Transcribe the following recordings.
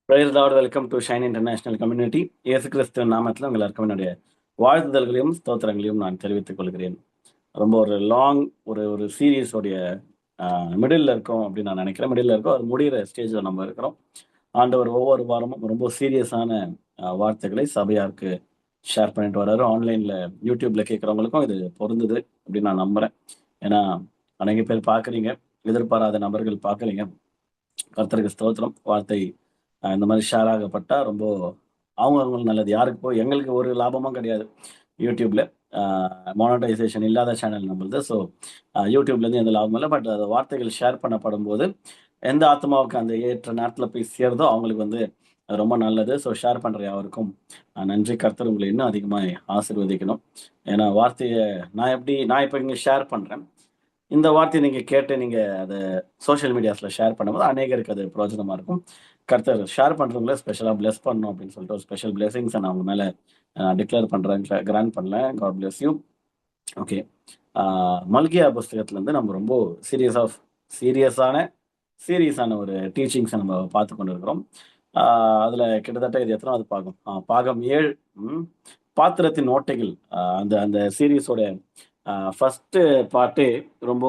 Price lord, welcome to Shine international community. இயேசு கிறிஸ்துவின் நாமத்தில் உங்கள் எல்லாருக்கும் என்னுடைய வாழ்த்துதல்களையும் ஸ்தோத்திரங்களையும் நான் தெரிவித்துக் கொள்கிறேன். ரொம்ப ஒரு லாங் ஒரு ஒரு சீரீஸோடைய மிடில் இருக்கோம் அப்படின்னு நான் நினைக்கிறேன். மிடில் இருக்கோம், அது முடிகிற ஸ்டேஜில் நம்ம இருக்கிறோம். ஆண்டவர் ஒவ்வொரு வாரமும் ரொம்ப சீரியஸான வார்த்தைகளை சபையாருக்கு ஷேர் பண்ணிட்டு வர்றாரு. ஆன்லைனில் யூடியூப்ல கேட்குறவங்களுக்கும் இது பொருந்துது அப்படின்னு நான் நம்புகிறேன். ஏன்னா அநேக பேர் பார்க்குறீங்க, எதிர்பாராத நபர்கள் பார்க்குறீங்க. கர்த்தருக்கு ஸ்தோத்திரம். வார்த்தை இந்த மாதிரி ஷேர் ஆகப்பட்டா ரொம்ப அவங்களுக்கு நல்லது. யாருக்கு போய் எங்களுக்கு ஒரு லாபமும் கிடையாது. யூடியூப்ல மானடைசேஷன் இல்லாத சேனல் நம்மளுது. ஸோ யூடியூப்லேருந்து எந்த லாபமும் இல்லை. பட் அது வார்த்தைகள் ஷேர் பண்ணப்படும் போது எந்த ஆத்மாவுக்கு அந்த ஏற்ற நேரத்தில் போய் சேருதோ அவங்களுக்கு வந்து அது ரொம்ப நல்லது. ஸோ ஷேர் பண்ணுற யாருக்கும் நன்றி. கர்த்தர் உங்களை இன்னும் அதிகமாக ஆசீர்வதிக்கணும். ஏன்னா வார்த்தையை நான் இப்போ இங்கே ஷேர் பண்ணுறேன். இந்த வார்த்தையை நீங்க கேட்டு நீங்க அதை சோஷியல் மீடியாஸ்ல ஷேர் பண்ணும்போது அநேகருக்கு அது பிரயோஜனமா இருக்கும். கர்த்தர் ஷேர் பண்றவங்கள ஸ்பெஷலா பிளெஸ் பண்ணணும் அப்படின்னு சொல்லிட்டு ஒரு ஸ்பெஷல் பிளெஸிங்ஸ் நான் அவங்க மேல டிக்ளேர் பண்றேன், கிராண்ட் பண்ணல. God bless you. ஓகே. மல்கியா புஸ்தகத்துல இருந்து நம்ம ரொம்ப சீரியஸான சீரியஸான ஒரு டீச்சிங்ஸை நம்ம பார்த்து கொண்டு இருக்கிறோம். அதுல கிட்டத்தட்ட இது எத்தனாவது பாகம்? பாகம் 7. பாத்திரத்தின் ஓட்டைகள். அந்த அந்த சீரீஸோட ஃபர்ஸ்ட் பார்ட்டு ரொம்ப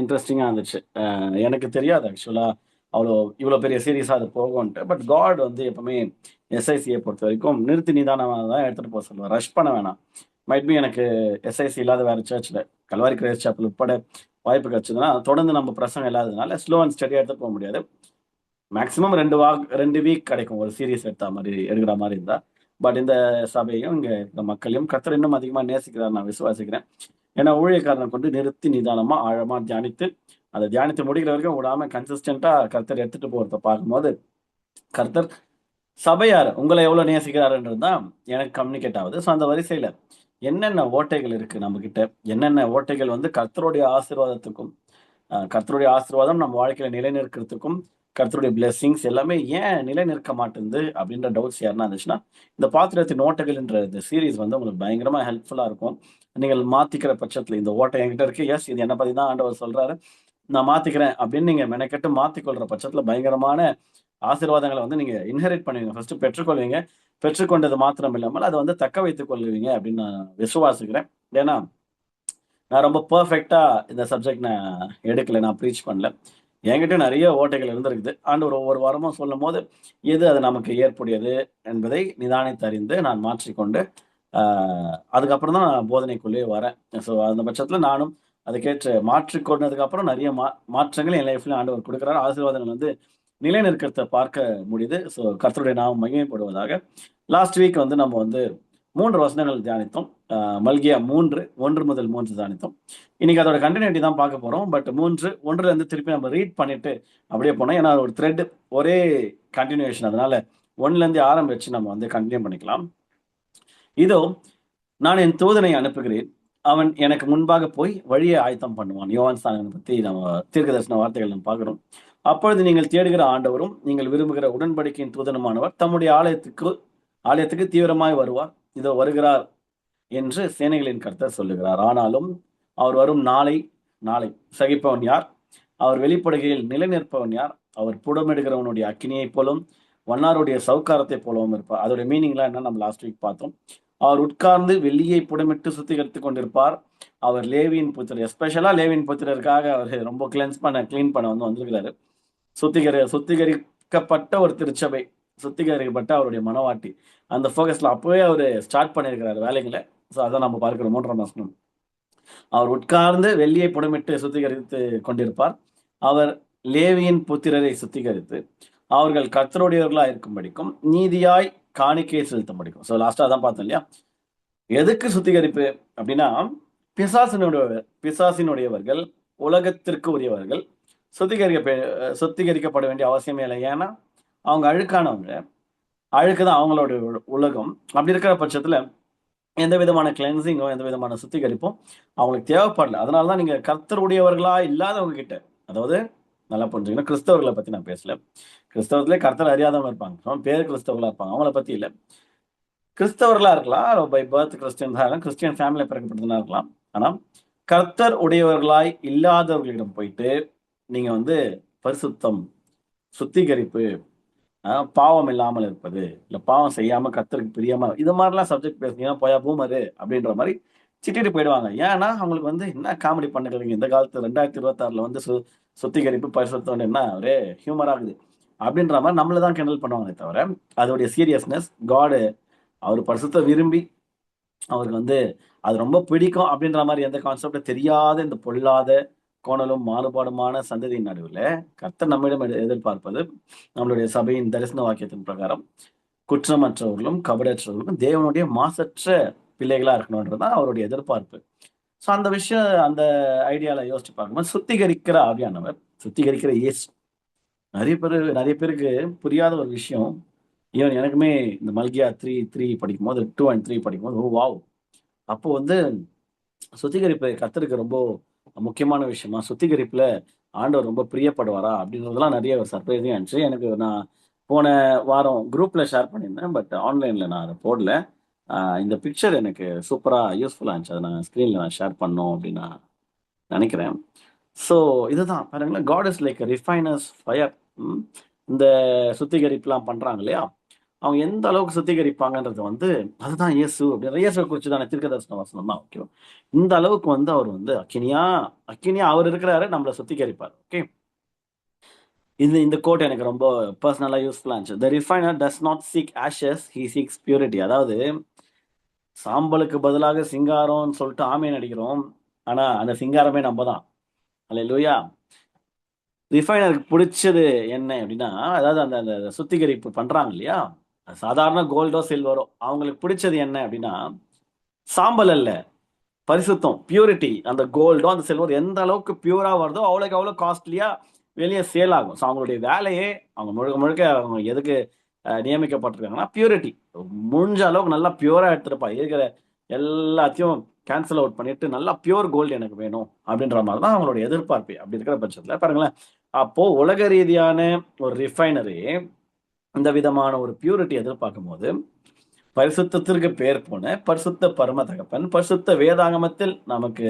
இன்ட்ரெஸ்டிங்காக இருந்துச்சு. எனக்கு தெரியாது ஆக்சுவலாக இவ்வளோ பெரிய சீரியஸாக அது போகும்ன்ட்டு. பட் காட் வந்து எப்பவுமே எஸ்ஐசியை பொறுத்த வரைக்கும் நிறுத்தி நிதானமாக தான் எடுத்துகிட்டு போக சொல்லுவேன். ரஷ் பண்ண வேணாம். மைட் பி எனக்கு எஸ்ஐசி இல்லாத வேறு சர்ச்சில் கல்வாரி கிரேஸ் சாப்பிள் உட்பட வாய்ப்பு கிடைச்சதுன்னா தொடர்ந்து நம்ம பிரசங்கம் இல்லாததுனால ஸ்லோ அண்ட் ஸ்டடியாக எடுத்துகிட்டு போக முடியாது. மேக்ஸிமம் 2 வீக் கிடைக்கும் ஒரு சீரியஸ் எடுக்கிற மாதிரி இருந்தால். பட் இந்த சபையும் இங்கே இந்த மக்களையும் கர்த்தர் இன்னும் அதிகமாக நேசிக்கிறார் நான் விசுவாசிக்கிறேன். ஏன்னா ஊழியக்காரனை கொண்டு நிறுத்தி நிதானமா ஆழமா தியானித்து அதை தியானித்து முடிக்கிற வரைக்கும் விடாம கன்சிஸ்டண்டா கர்த்தர் எடுத்துட்டு போறத பார்க்கும்போது கர்த்தர் சபையார் உங்களை எவ்வளவு நேசிக்கிறாருன்றது தான் எனக்கு கம்யூனிகேட் ஆகுது. ஸோ அந்த வரிசையில என்னென்ன ஓட்டைகள் இருக்கு நம்ம கிட்ட, என்னென்ன ஓட்டைகள் வந்து கர்த்தருடைய ஆசீர்வாதத்துக்கும் கர்த்தருடைய ஆசீர்வாதம் நம்ம வாழ்க்கையில நிலைநிற்கிறதுக்கும் கர்த்தருடைய பிளெஸிங்ஸ் எல்லாமே ஏன் நிலை நிற்க மாட்டேங்குது அப்படின்ற டவுட்ஸ் யாருன்னா இருந்துச்சுன்னா இந்த பாத்திரத்தின் ஓட்டைகள்ன்ற இந்த சீரீஸ் வந்து உங்களுக்கு பயங்கரமா ஹெல்ப்ஃபுல்லா இருக்கும். நீங்கள் மாத்திக்கிற பட்சத்துல இந்த ஓட்டை என்கிட்ட இருக்கு, எஸ் இது என்ன பத்தி தான் ஆண்டவர் சொல்றாரு, நான் மாத்திக்கிறேன் அப்படின்னு நீங்க மெனக்கெட்டு மாத்திக்கொள்ற பட்சத்துல பயங்கரமான ஆசீர்வாதங்களை வந்து நீங்க இன்ஹெரிட் பண்ணுவீங்க. ஃபர்ஸ்ட் பெற்றுக்கொள்வீங்க. பெற்றுக்கொண்டது மாத்திரம் இல்லாமல் அதை வந்து தக்க வைத்துக் கொள்வீங்க அப்படின்னு நான் விசுவாசிக்கிறேன். ஏன்னா நான் ரொம்ப பர்ஃபெக்டா இந்த சப்ஜெக்ட் நான் எடுக்கல, நான் ப்ரீச் பண்ணல. என்கிட்ட நிறைய ஓட்டைகள் இருந்திருக்குது. ஆண்டவர் ஒவ்வொரு வாரமும் சொல்லும் போது எது அது நமக்கு ஏற்புடையது என்பதை நிதானித்து அறிந்து நான் மாற்றிக்கொண்டு அதுக்கப்புறம் தான் நான் போதனைக்குள்ளேயே வரேன். ஸோ அந்த பட்சத்தில் நானும் அதுக்கேற்ற மாற்றிக்கொண்டதுக்கு அப்புறம் நிறைய மாற்றங்கள் என் லைஃப்ல ஆண்டவர் கொடுக்குறாரு. ஆசீர்வாதங்கள் வந்து நிலை நிற்கிறத பார்க்க முடியுது. ஸோ கர்த்தருடைய நாமம் மகிமைப்படுவதாக. லாஸ்ட் வீக் வந்து நம்ம வந்து 3 வசனங்கள் தியானித்தோம். மல்கியா 3 1 முதல் 3 தியானித்தோம். இன்னைக்கு அதோட கண்டினியூட்டி தான் பார்க்க போறோம். பட் 1ல இருந்து திருப்பி நம்ம ரீட் பண்ணிட்டு அப்படியே போனோம். ஏன்னா ஒரு த்ரெட் ஒரே கண்டினியூஷன், அதனால 1ல இருந்து ஆரம்பிச்சு நம்ம வந்து கண்டினியூ பண்ணிக்கலாம். இதோ நான் என் தூதனை அனுப்புகிறேன், அவன் எனக்கு முன்பாக போய் வழியை ஆயத்தம் பண்ணுவான். யோவான் ஸ்நானகனை பத்தி நம்ம தீர்க்க தரிசன வார்த்தைகள் நம்ம பார்க்கிறோம். அப்பொழுது நீங்கள் தேடுகிற ஆண்டவரும் நீங்கள் விரும்புகிற உடன்படிக்கையின் தூதனுமானவர் தம்முடைய ஆலயத்துக்கு தீவிரமாய் வருவார். இதோ வருகிறார் என்று சேனைகளின் கர்த்தர் சொல்லுகிறார். ஆனாலும் அவர் வரும் நாளை சகிப்பவன் யார்? அவர் வெளிப்படுகையில் நிலை நிற்பவன் யார்? அவர் புடமிடுகிறவனுடைய அக்கினியை போலும் வண்ணாருடைய சவுக்காரத்தை போலவும் இருப்பார். அதோட மீனிங்லாம் என்ன நம்ம லாஸ்ட் வீக் பார்த்தோம். அவர் உட்கார்ந்து வெள்ளியை புடமிட்டு சுத்திகரித்துக் கொண்டிருப்பார். அவர் லேவியின் புத்திரர், எஸ்பெஷலா லேவியின் புத்திரருக்காக அவர் ரொம்ப கிளீன் பண்ண வந்து வந்திருக்கிறாரு. சுத்திகரிக்கப்பட்ட ஒரு திருச்சபை, சுத்திகரிக்கப்பட்ட அவருடைய மனவாட்டி, அந்த ஃபோகஸ்ல அப்பவே அவர் ஸ்டார்ட் பண்ணியிருக்கிறாரு வேலைகளை. ஸோ அதான் நம்ம பார்க்கிறோம் 3ஆம் வசனம். அவர் உட்கார்ந்து வெள்ளியை புடமிட்டு சுத்திகரித்து கொண்டிருப்பார். அவர் லேவியின் புத்திரரை சுத்திகரித்து அவர்கள் கர்த்தருடையவர்களா இருக்கும்படிக்கும் நீதியாய் காணிக்கையை செலுத்தும்படிக்கும். ஸோ லாஸ்டா தான் பார்த்தோம் இல்லையா? எதுக்கு சுத்திகரிப்பு அப்படின்னா, பிசாசினுடையவர்கள், உலகத்திற்கு உரியவர்கள் சுத்திகரிக்கப்பட வேண்டிய அவசியமே இல்லை. ஏன்னா அவங்க அழுக்கானவங்க, அழுக்குதான் அவங்களோட உலகம். அப்படி இருக்கிற பட்சத்துல எந்த விதமான கிளென்சிங்கோ எந்த விதமான சுத்திகரிப்பும் அவங்களுக்கு தேவைப்படல. அதனாலதான் நீங்க கர்த்தருடையவர்களா இல்லாதவங்க கிட்ட, அதாவது நல்லா புரிஞ்சுக்கணும், கிறிஸ்தவர்களை பத்தி நான் பேசல. கிறிஸ்தவத்திலே கர்த்தர் அறியாதவங்க இருப்பாங்க, பேர் கிறிஸ்தவர்களா இருப்பாங்க, அவங்கள பத்தி இல்லை. கிறிஸ்தவர்களா இருக்கலாம், பை பர்த் கிறிஸ்டியன் ஃபேமிலியை பிறக்கப்பட்டதுனா இருக்கலாம். ஆனா கர்த்தர் உடையவர்களாய் இல்லாதவர்களிடம் போயிட்டு நீங்க வந்து பரிசுத்தம், சுத்திகரிப்பு, பாவம் இல்லாமல் இருப்பது, இல்ல பாவம் செய்யாம கர்த்தருக்கு பிரியமா இது மாரிலாம் சப்ஜெக்ட் பேசுனீங்கன்னா, போயா பூமரு அப்படின்ற மாரி திட்டிட்டு போயிடுவாங்க. ஏன்னா, அவங்களுக்கு வந்து என்ன காமெடி பண்ணுகிறீங்க? இந்த காலத்து 2026ல வந்து சுத்திகரிப்பு, பரிசுத்தம்னு என்ன ஒரே ஹியூமரா இருக்குது. அப்படின்ற மாரி நம்மள தான் கிண்டல் பண்ணுவாங்களே தவிர, அதோடைய சீரியஸ்னஸ் அவர் பரிசுத்தம் விரும்பி, அவருக்கு வந்து அது ரொம்ப பிடிக்கும் அப்படின்ற மாரி எந்த கான்செப்ட்டும் தெரியாத இந்த பொல்லாத, கோணலும் மாறுபாடுமான சந்ததியின் நடுவில, கர்த்தர் நம்மிடம் எதிர்பார்ப்பது, நம்மளுடைய சபையின் தரிசன வாக்கியத்தின் பிரகாரம், குற்றமற்றவர்களும், கபடற்றவர்களும், தேவனுடைய மாசற்ற பிள்ளைகளா இருக்கணும்ன்றது தான் அவருடைய எதிர்பார்ப்பு. ஸோ அந்த விஷயம் அந்த ஐடியால யோசிச்சு பார்க்கும்போது, சுத்திகரிக்கிற ஆவியானவர், சுத்திகரிக்கிற இயேசு. நெறைய பேருக்கு புரியாத ஒரு விஷயம். ஈவன் எனக்குமே இந்த மல்கியா 3:3 படிக்கும்போது 2 அண்ட் 3 படிக்கும்போது, ஓ வாவ்! அப்போ வந்து சுத்திகரிப்பு கர்த்தருக்கு ரொம்ப முக்கியமான விஷயமா? சுத்திகரிப்புல ஆண்டவர் ரொம்ப பிரியப்படுவாரா? அப்படின்றதெல்லாம் நெறைய சர்ப்ரைசிங்கா இருந்துச்சு. எனக்கு நான் போன வாரம் குரூப்ல ஷேர் பண்ணியிருந்தேன். பட் ஆன்லைன்ல நான் அத போடல. இந்த பிக்சர் எனக்கு சூப்பரா யூஸ்ஃபுல்லா இருந்துச்சு. அத நான் ஸ்க்ரீன்ல ஷேர் பண்ணணும் அப்படின்னு நான் நெனைக்கிறேன். ஸோ இதுதான் பாருங்களேன், God is like a refiner's fire. ம். இந்த சுத்திகரிப்புலாம் பண்றாங்க இல்லையா? அவங்க எந்த அளவுக்கு சுத்திகரிப்பாங்கன்றது வந்து, அதுதான் இயேசு அப்படின்ற இயேசுவ குறிச்சு தானே தீர்க்கதரிசன வசனம் தான். ஓகேவா? இந்த அளவுக்கு வந்து அவர் வந்து அக்கினியா அக்கினியா அவர் இருக்கிறாரு, நம்மள சுத்திகரிப்பார். ஓகே. இந்த இந்த கோட் எனக்கு ரொம்ப பெர்சனலா யூஸ்ஃபுல்லா இருந்துச்சு. "The refiner does not seek ashes, he seeks purity." அதாவது சாம்பலுக்கு பதிலாக சிங்காரம்னு சொல்லிட்டு ஆமேன் அடிக்கிறோம். ஆனா அந்த சிங்காரமே நம்ம தான். அல்லேலூயா! ரிஃபைனருக்கு புடிச்சது என்ன அப்டின்னா, அதாவது அந்த அந்த சுத்திகரிப்பு பண்றாங்க இல்லையா? சாதாரண கோல்டோ, சில்வரோ அவங்களுக்கு பிடிச்சது என்ன அப்டின்னா, சாம்பல் அல்ல, பரிசுத்தம், பியூரிட்டி. அந்த கோல்டோ, அந்த சில்வர் எந்த அளவுக்கு பியூரா வருதோ, அவ்வளோக்கு அவ்வளோ காஸ்ட்லியா வெளிய சேல் ஆகும். ஸோ அவங்களுடைய வேலையே அவங்க முழுக்க முழுக்க அவங்க எதுக்கு நியமிக்கப்பட்டிருக்காங்கன்னா, பியூரிட்டி. முடிஞ்ச அளவுக்கு நல்லா பியூரா எடுத்துட்டுப்பா. இருக்கிற எல்லாத்தையும் கேன்சல் அவுட் பண்ணிட்டு, நல்லா பியூர் கோல்டு எனக்கு வேணும். அப்டின்ற மாரி தான் அவங்களுடைய எதிர்பார்ப்பே. அப்டி இருக்கிற பட்சத்தில பாருங்களேன், அப்போ உலக ரீதியான ஒரு ரிஃபைனரி இந்த விதமான ஒரு பியூரிட்டி எதிர்பார்க்கும்போது, பரிசுத்தத்திற்கு பேர் போன பரிசுத்த பரம தகப்பன், பரிசுத்த வேதாகமத்தில் நமக்கு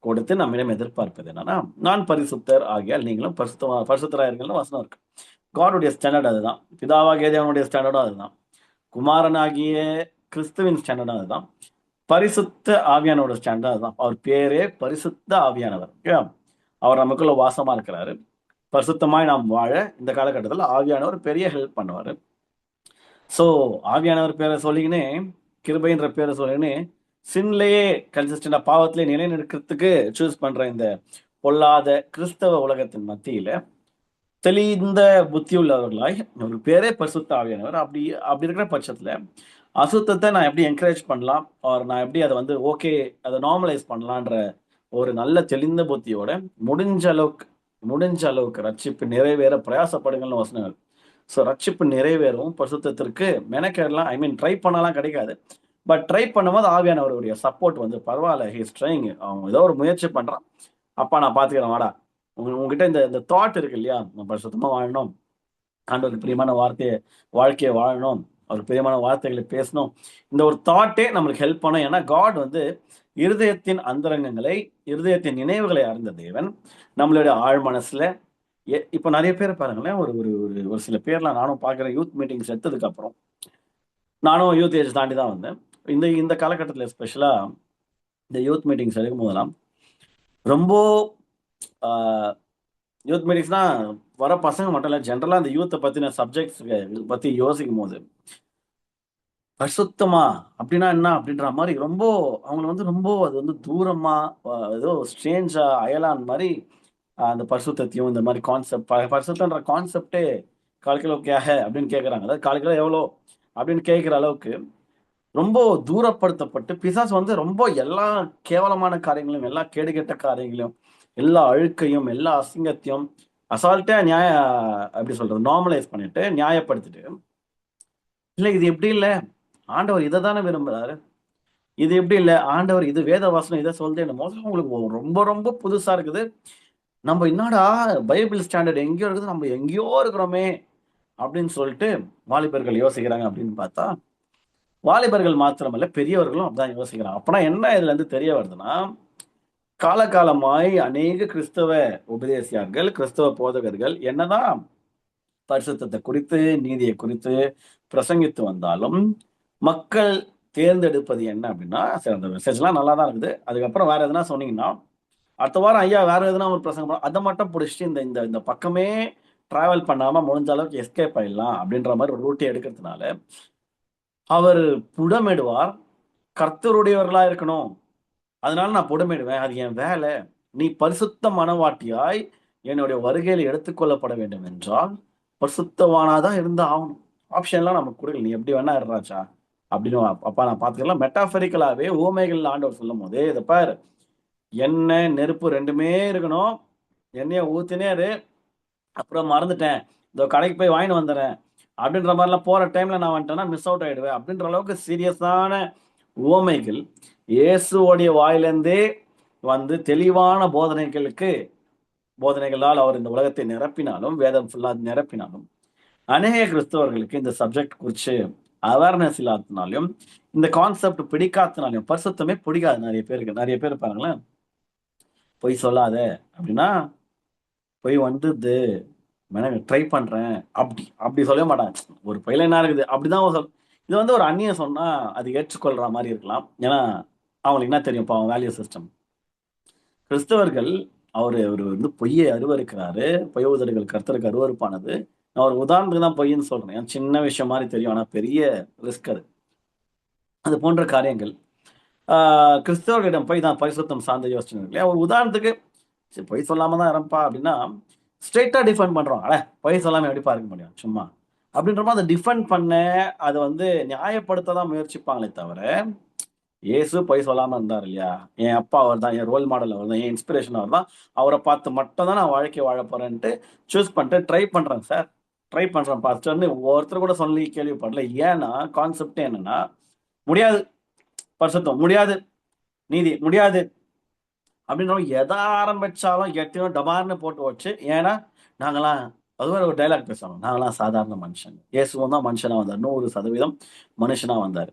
கொடுத்து நம்மிடம் எதிர்பார்ப்பது என்னன்னா, "நான் பரிசுத்தர் ஆகையால் நீங்களும் பரிசுத்தராயிருங்கள்னு வசனம் இருக்கு. காடுடைய ஸ்டாண்டர்ட் அதுதான். பிதாவாகிய தேவனுடைய ஸ்டாண்டர்டும் அதுதான். குமாரனாகிய கிறிஸ்துவின் ஸ்டாண்டர்டும் அதுதான். பரிசுத்த ஆவியானவரோட ஸ்டாண்டர்டும் அதுதான். அவர் பேரே பரிசுத்த ஆவியானவர். ஓகேவா? அவர் நமக்குள்ள வாசமா இருக்கிறாரு. பரிசுத்தமாய் நாம் வாழ இந்த காலகட்டத்தில ஆவியானவர் பெரிய ஹெல்ப் பண்ணுவாரு. ஸோ ஆவியானவர் பேர சொல்லிக்கினு, கிருபைன்ற பேர சொல்லிக்கினு, சின்லயே கன்சிஸ்டன்ட்டா பாவத்திலே நிலைநிற்கிறதுக்கு சூஸ் பண்ற இந்த பொல்லாத கிறிஸ்தவ உலகத்தின் மத்தியில, தெளிந்த புத்தியுள்ளவர்களாய், ஒரு பேரே பரிசுத்த ஆவியானவர். அப்படி அப்படி இருக்கிற பட்சத்தில, அசுத்தத்த நான் எப்படி என்கரேஜ் பண்ணலாம்? ஆர் நான் எப்படி அத வந்து ஓகே, அத நார்மலைஸ் பண்ணலான்ற ஒரு நல்ல தெளிந்த புத்தியோட, முடிஞ்ச அளவுக்கு முடிஞ்ச அளவுக்கு ரட்சிப்பு நிறைவேற பிரயாசப்படுங்கள்னு வசனம் இருக்கு. ஸோ ரட்சிப்பு நிறைவேறவும், பரிசுத்தத்திற்கு மெனக்கெடலாம் ட்ரை பண்ணலாம் கிடைக்காது. பட் ட்ரை பண்ணும்போது ஆவியானவருடைய சப்போர்ட் வந்து பரவால்ல, ஹி இஸ் ட்ரையிங். அவன் ஏதோ ஒரு முயற்சி பண்றான். அப்பா நான் பார்த்துக்கிறேன் வாடா. உன்கிட்ட இந்த இந்த தாட் இருக்கு இல்லையா? நான் பரிசுத்தமா வாழணும். ஆண்டவருக்கு பிரியமான வாழ்க்கைய வாழணும். அவருக்கு பிரியமான வார்த்தைகள பேசணும். இந்த ஒரு தாட்டே நம்மளுக்கு ஹெல்ப் பண்ணும். ஏன்னா, காட் வந்து இருதயத்தின் அந்தரங்கங்களை, இருதயத்தின் நினைவுகளை அறிந்த தேவன். நம்மளுடைய ஆழ் மனசுல இப்ப நெறைய பேர பாருங்களேன், ஒரு ஒரு ஒரு ஒரு சில பேர்லாம் நானும் பார்க்குறேன் யூத் மீட்டிங்ஸ் எடுத்ததுக்கு அப்புறம். நானும் யூத் ஏஜ் தாண்டி தான் வந்தேன். இந்த இந்த காலகட்டத்தில எஸ்பெஷலா இந்த யூத் மீட்டிங்ஸ் எடுக்கும்போதெல்லாம், ரொம்ப ஆ யூத் மீட்டிங்ஸ்னா வர பசங்க மட்டும் இல்ல, ஜெனரலா அந்த யூத்த பத்தின சப்ஜெக்ட்ஸ் பத்தி யோசிக்கும்போது, பரிசுத்தமா அப்டின்னா என்ன? அப்டின்ற மாரி ரொம்ப அவங்கள வந்து ரொம்ப அது வந்து தூரமா, ஏதோ ஸ்ட்ரேஞ்சா அயலான் மாரி அந்த பரிசுத்தத்தையும் இந்த மாரி கான்செப்ட் பரிசுத்தம்ன்ற கான்செப்ட்டே 1/4 கிலோ क्या है? அப்டின்னு கேட்கறாங்க. அதாவது 1/4 கிலோ எவ்வளோ? அப்டின்னு கேட்கிற அளவுக்கு ரொம்ப தூரப்படுத்தப்பட்டு, பிசாசு வந்து ரொம்ப எல்லா கேவலமான காரியங்களையும், எல்லா கேடுகெட்ட காரியங்களையும், எல்லா அழுக்கையும், எல்லா அசிங்கத்தையும் அசால்ட்டா எப்படி சொல்றது? நார்மலைஸ் பண்ணிட்டு, நியாயப்படுத்திட்டு, இல்ல இது இப்படி இல்ல. ஆண்டவர் இத தானே விரும்புறாரு. இது இப்படி இல்ல. ஆண்டவர் இது வேத வசனம் இத சொல்லுது. முதல்ல உங்களுக்கு ரொம்ப ரொம்ப புதுசா இருக்குது. நம்ம என்னடா பைபிள் ஸ்டாண்டர்ட் எங்கேயோ இருக்குது. நம்ம எங்கேயோ இருக்கிறோமே! அப்படின்னு சொல்லிட்டு வாலிபர்கள் யோசிக்கிறாங்க அப்படின்னு பார்த்தா, வாலிபர்கள் மாத்திரமல்ல, பெரியவர்களும் அப்படிதான் யோசிக்கிறாங்க. அப்பன்னா என்ன இதுலருந்து தெரிய வருதுன்னா, காலகாலமாய் அநேக கிறிஸ்தவ உபதேசியார்கள், கிறிஸ்தவ போதகர்கள் என்னதான் பரிசுத்தத்தை குறித்து, நீதியை குறித்து பிரசங்கித்து வந்தாலும் மக்கள் தேர்ந்தெடுப்பது என்ன அப்படின்னா, சரி அந்த மெசேஜ்லாம் நல்லா தான் இருக்குது. அதுக்கப்புறம் வேற எதுனா சொன்னீங்கன்னா, அடுத்த வாரம் ஐயா வேற எதுனா ஒரு பிரசங்கம் அதை மட்டும் பிடிச்சிட்டு இந்த இந்த இந்த பக்கமே டிராவல் பண்ணாம முடிஞ்ச அளவுக்கு எஸ்கேப் ஆயிடலாம் அப்படின்ற மாதிரி ஒரு ரூட்டை எடுக்கிறதுனால அவர் புடமிடுவார். கர்த்தருடையவர்களா இருக்கணும். அதனால நான் புடமிடுவேன். அது என் வேலை. நீ பரிசுத்த மனவாட்டியாய் என்னுடைய வருகையில எடுத்துக்கொள்ளப்பட வேண்டும் என்றால், பரிசுத்தவானா தான் இருந்து ஆகணும். ஆப்ஷன்லாம் நமக்கு குடுக்கல. நீ எப்படி வேணா இரு ராஜா. அப்படின்னு அப்பா நான் பார்த்துக்கலாம். மெட்டாஃபரிக்கலாவே உவமைகள்ல ஆண்டவர் சொல்லும்போது, இத பாரு எண்ணெய், நெருப்பு 2மே இருக்கணும். எண்ணெய ஊத்தினே இரு. அப்புறம் மறந்துட்டேன். இதோ கடைக்கு போய் வாங்கிட்டு வந்துடுறேன். அப்படின்ற மாதிரிலாம் போற டைம்ல நான் வந்துட்டேன்னா மிஸ் அவுட் ஆயிடுவேன். அப்படின்ற அளவுக்கு சீரியஸான உவமைகள் இயேசுவோடைய வாயிலிருந்தே வந்து தெளிவான போதனைகளால் அவர் இந்த உலகத்தை நிரப்பினாலும், வேதம் ஃபுல்லா நிரப்பினாலும், அநேக கிறிஸ்தவர்களுக்கு இந்த சப்ஜெக்ட் குறிச்சு அவேர்னஸ் இல்லாததுனாலும், இந்த கான்செப்ட் பிடிக்காததுனாலும், பரிசுத்தமே பிடிக்காது நிறைய பேருக்கு. நிறைய பேர் பாருங்களேன், பொய் சொல்லாத அப்படின்னா, பொய் வந்துது ட்ரை பண்றேன் அப்படி அப்படி சொல்ல மாட்டாங்க. ஒரு பொய்ல என்ன இருக்குது அப்படிதான் இது வந்து ஒரு அந்நியன் சொன்னா அது ஏற்றுக்கொள்ற மாதிரி இருக்கலாம். ஏன்னா அவங்களுக்கு என்ன தெரியும் பாவம் வேல்யூ சிஸ்டம். கிறிஸ்தவர்கள் அவர் வந்து பொய்யை அருவருக்கிறாரு. பொய் உதடுகள் கர்த்தருக்கு அருவருப்பானது. நான் ஒரு உதாரணத்துக்கு தான் பொய்ன்னு சொல்றேன். ஏன்னா சின்ன விஷயம் மாதிரி தெரியும். ஆனா பெரிய ரிஸ்க் அது. அது போன்ற காரியங்கள் கிறிஸ்தவர்களிடம் போய் தான் பரிசுத்தம் சார்ந்த யோசனை இல்லையா. ஒரு உதாரணத்துக்கு சரி பொய் சொல்லாம தான் இறப்பா அப்படின்னா ஸ்ட்ரெயிட்டா டிஃபெண்ட் பண்றோம். பொய் சொல்லாம எப்படி பார்க்க முடியும் சும்மா அப்படின்ற மாதிரி அதை டிஃபெண்ட் பண்ண அதை வந்து நியாயப்படுத்த தான் முயற்சிப்பாங்களே தவிர, இயேசு பொய் சொல்லாம இருந்தார் இல்லையா. என் அப்பா அவர் தான், என் ரோல் மாடல் அவர் தான், என் இன்ஸ்பிரேஷன் அவர் தான். அவரை பார்த்து மட்டும் தான் நான் வாழ்க்கை வாழ போறேன்ட்டு சூஸ் பண்ணிட்டு ட்ரை பண்றேன் சார். ட்ரை பண்றேன் பாஸ்டர்னு ஒருத்தர் கூட சொல்லி கேள்விப்படல. ஏன்னா கான்செப்ட் என்னன்னா, முடியாது, பரிசுத்தம் முடியாது, நீதி முடியாது அப்படின்னு எதை ஆரம்பிச்சாலும் எத்தையும் டபார்னு போட்டு வச்சு. ஏன்னா நாங்களாம் அதுவே ஒரு டைலாக் பேசுவாங்க, நாங்களாம் சாதாரண மனுஷன். இயேசுவும் தான் மனுஷனா வந்தார். 100% மனுஷனா வந்தார்.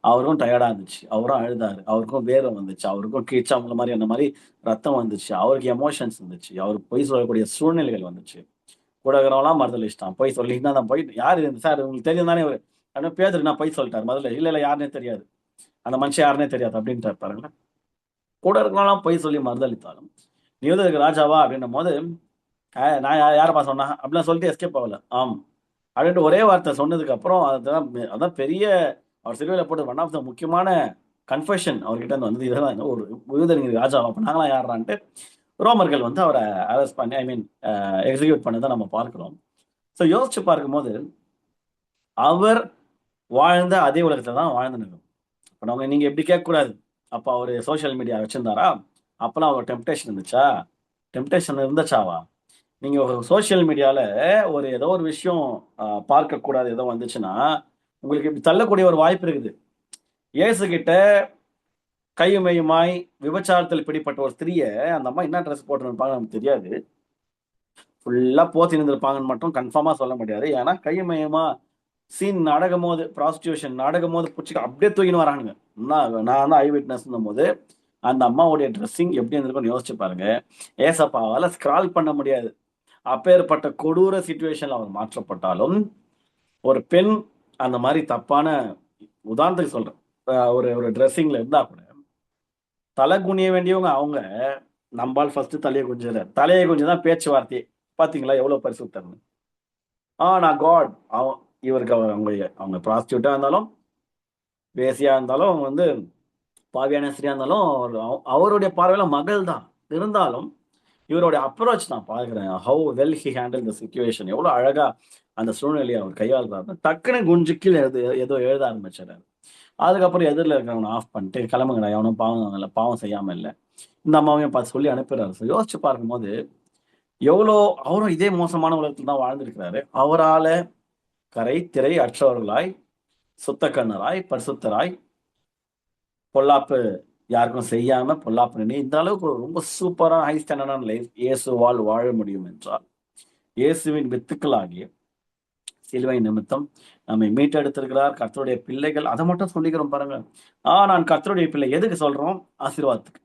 அவருக்கும் டயர்டா இருந்துச்சு. அவரும் அழுதாரு. அவருக்கும் வேர்வை வந்துச்சு. அவருக்கும் கீழ்ச்சாமல மாதிரி அந்த மாதிரி ரத்தம் வந்துச்சு. அவருக்கு எமோஷன்ஸ் இருந்துச்சு. அவருக்கு பொய் சொல்லக்கூடிய சூழ்நிலைகள் வந்துச்சு. கூட இருக்கிறவங்களாம் மறுதலிச்சிட்டான். பொய் சொல்லிட்டு தான் போயிட்டு யாரு சார் உங்களுக்கு தெரியும் தானே. அவர் அப்படின்னா பேதர் நான் பொய் சொல்லிட்டார் முதல்ல. இல்ல இல்ல யாருன்னே தெரியாது, அந்த மனுஷன் யாருன்னே தெரியாது அப்படின்ட்டு பாருங்களேன். கூட இருக்கிறவங்களாம் பொய் சொல்லி மறுதளித்தாலும் நீ வந்து இதுக்கு ராஜாவா அப்படின்னும் போது நான் யாரப்பா சொன்னா அப்படிலாம் சொல்லிட்டு எஸ்கேப் ஆகல. ஆம் அப்படின்ட்டு ஒரே வார்த்தை சொன்னதுக்கு அப்புறம் அதான் பெரிய அவர் சிலுவையில் போட்டு ஒன் ஆஃப் த முக்கியமான கன்ஃபெஷன் அவர்கிட்ட இருந்து வந்தது. இதெல்லாம் ஒரு யூதனுக்கு ராஜாவா அப்ப நாங்களாம் யாரான்ட்டு ரோமர்கள் வந்து அவரை அரெஸ்ட் பண்ணி எக்ஸிக்யூட் பண்ணதை நம்ம பார்க்கிறோம். ஸோ யோசிச்சு பார்க்கும்போது அவர் வாழ்ந்த அதே உலகத்துல தான் வாழ்ந்துருக்கோம். இப்போ நம்ம நீங்க எப்படி கேட்கக்கூடாது, அப்போ அவர் சோஷியல் மீடியா வச்சிருந்தாரா, அப்பெல்லாம் அவர் டெம்டேஷன் இருந்துச்சா, டெம்டேஷன் இருந்துச்சாவா. நீங்க சோஷியல் மீடியால ஏதோ ஒரு விஷயம் பார்க்க கூடாது ஏதோ வந்துச்சுன்னா உங்களுக்கு இப்படி தள்ளக்கூடிய ஒரு வாய்ப்பு இருக்குது. இயேசு கிட்ட கையுமையுமாய் விபச்சாரத்தில் பிடிப்பட்ட ஒரு ஸ்திரியை அந்த அம்மா என்ன ட்ரெஸ் போட்டுருப்பாங்க நமக்கு தெரியாது. ஃபுல்லா போத்தி இருந்திருப்பாங்கன்னு மட்டும் கன்ஃபார்மா சொல்ல முடியாது. ஏன்னா கையுமையுமா சீன் நடக்கும் போது, ப்ராஸ்டியூஷன் நடக்கும் போது பிடிச்சி அப்படியே தூக்கின்னு வரானுங்க. நான் தான் ஐ விட்னஸ் போது அந்த அம்மாவுடைய ட்ரெஸ்ஸிங் எப்படி இருந்திருக்கும்னு யோசிச்சு பாருங்க. ஏசப்பாவால ஸ்கிரால் பண்ண முடியாது. அப்பேற்பட்ட கொடூர சிச்சுவேஷன்ல அவர் மாற்றப்பட்டாலும் ஒரு பெண் அந்த மாதிரி தப்பான உதாரணத்துக்கு சொல்றேன் ஒரு ஒரு ட்ரெஸ்ஸிங்ல இருந்தா கூட தலை குனிய வேண்டியவங்க அவங்க நம்பால் ஃபர்ஸ்ட் தலையை குஞ்சுதான் பேச்சுவார்த்தையே. பாத்தீங்களா எவ்வளவு பரிசுத்தர்னு. நான் காட் இவருக்கு அவங்க ப்ராஸ்டியூட்டா இருந்தாலும் வேசியா இருந்தாலும் அவங்க வந்து பாவியான ஸ்திரியா இருந்தாலும் அவருடைய பார்வையில மகள் தான் இருந்தாலும் இவருடைய அப்ரோச் நான் பார்க்கிறேன். How well he handle the situation. எவ்வளவு அழகா அந்த சூழ்நிலையை அவர் கையாளுறாரு. டக்குன்னு குஞ்சுக்கில் ஏதோ எழுத ஆரம்பிச்சாரு. அதுக்கப்புறம் எதிரில் இருக்கிறவனை ஆஃப் பண்ணிட்டு கிளம்புங்கடா, எவனும் பாவம் இல்லை, பாவம் செய்யாம இல்லை, இந்த அம்மாவையும் பார்த்து சொல்லி அனுப்பிடுறாரு. யோசிச்சு பார்க்கும்போது எவ்வளோ அவரும் இதே மோசமான உலகத்தில் தான் வாழ்ந்திருக்கிறாரு. அவரால கரை திரை அற்றவர்களாய் சுத்தக்கண்ணராய் பரிசுத்தராய் பொல்லாப்பு யாருக்கும் செய்யாம பொல்லாப்பு இந்த அளவுக்கு ரொம்ப சூப்பரான ஹை ஸ்டாண்டர்டான லைஃப் இயேசுவால் வாழ முடியும் என்றால் இயேசுவின் வித்துக்களாகிய சிலுவை நிமித்தம் நம்மை மீட்டெடுத்திருக்கிறார். கர்த்தருடைய பிள்ளைகள் அதை மட்டும் சொல்லிக்கிறோம் பாருங்க. நான் கர்த்தருடைய பிள்ளை எதுக்கு சொல்றோம்? ஆசீர்வாதத்துக்கு.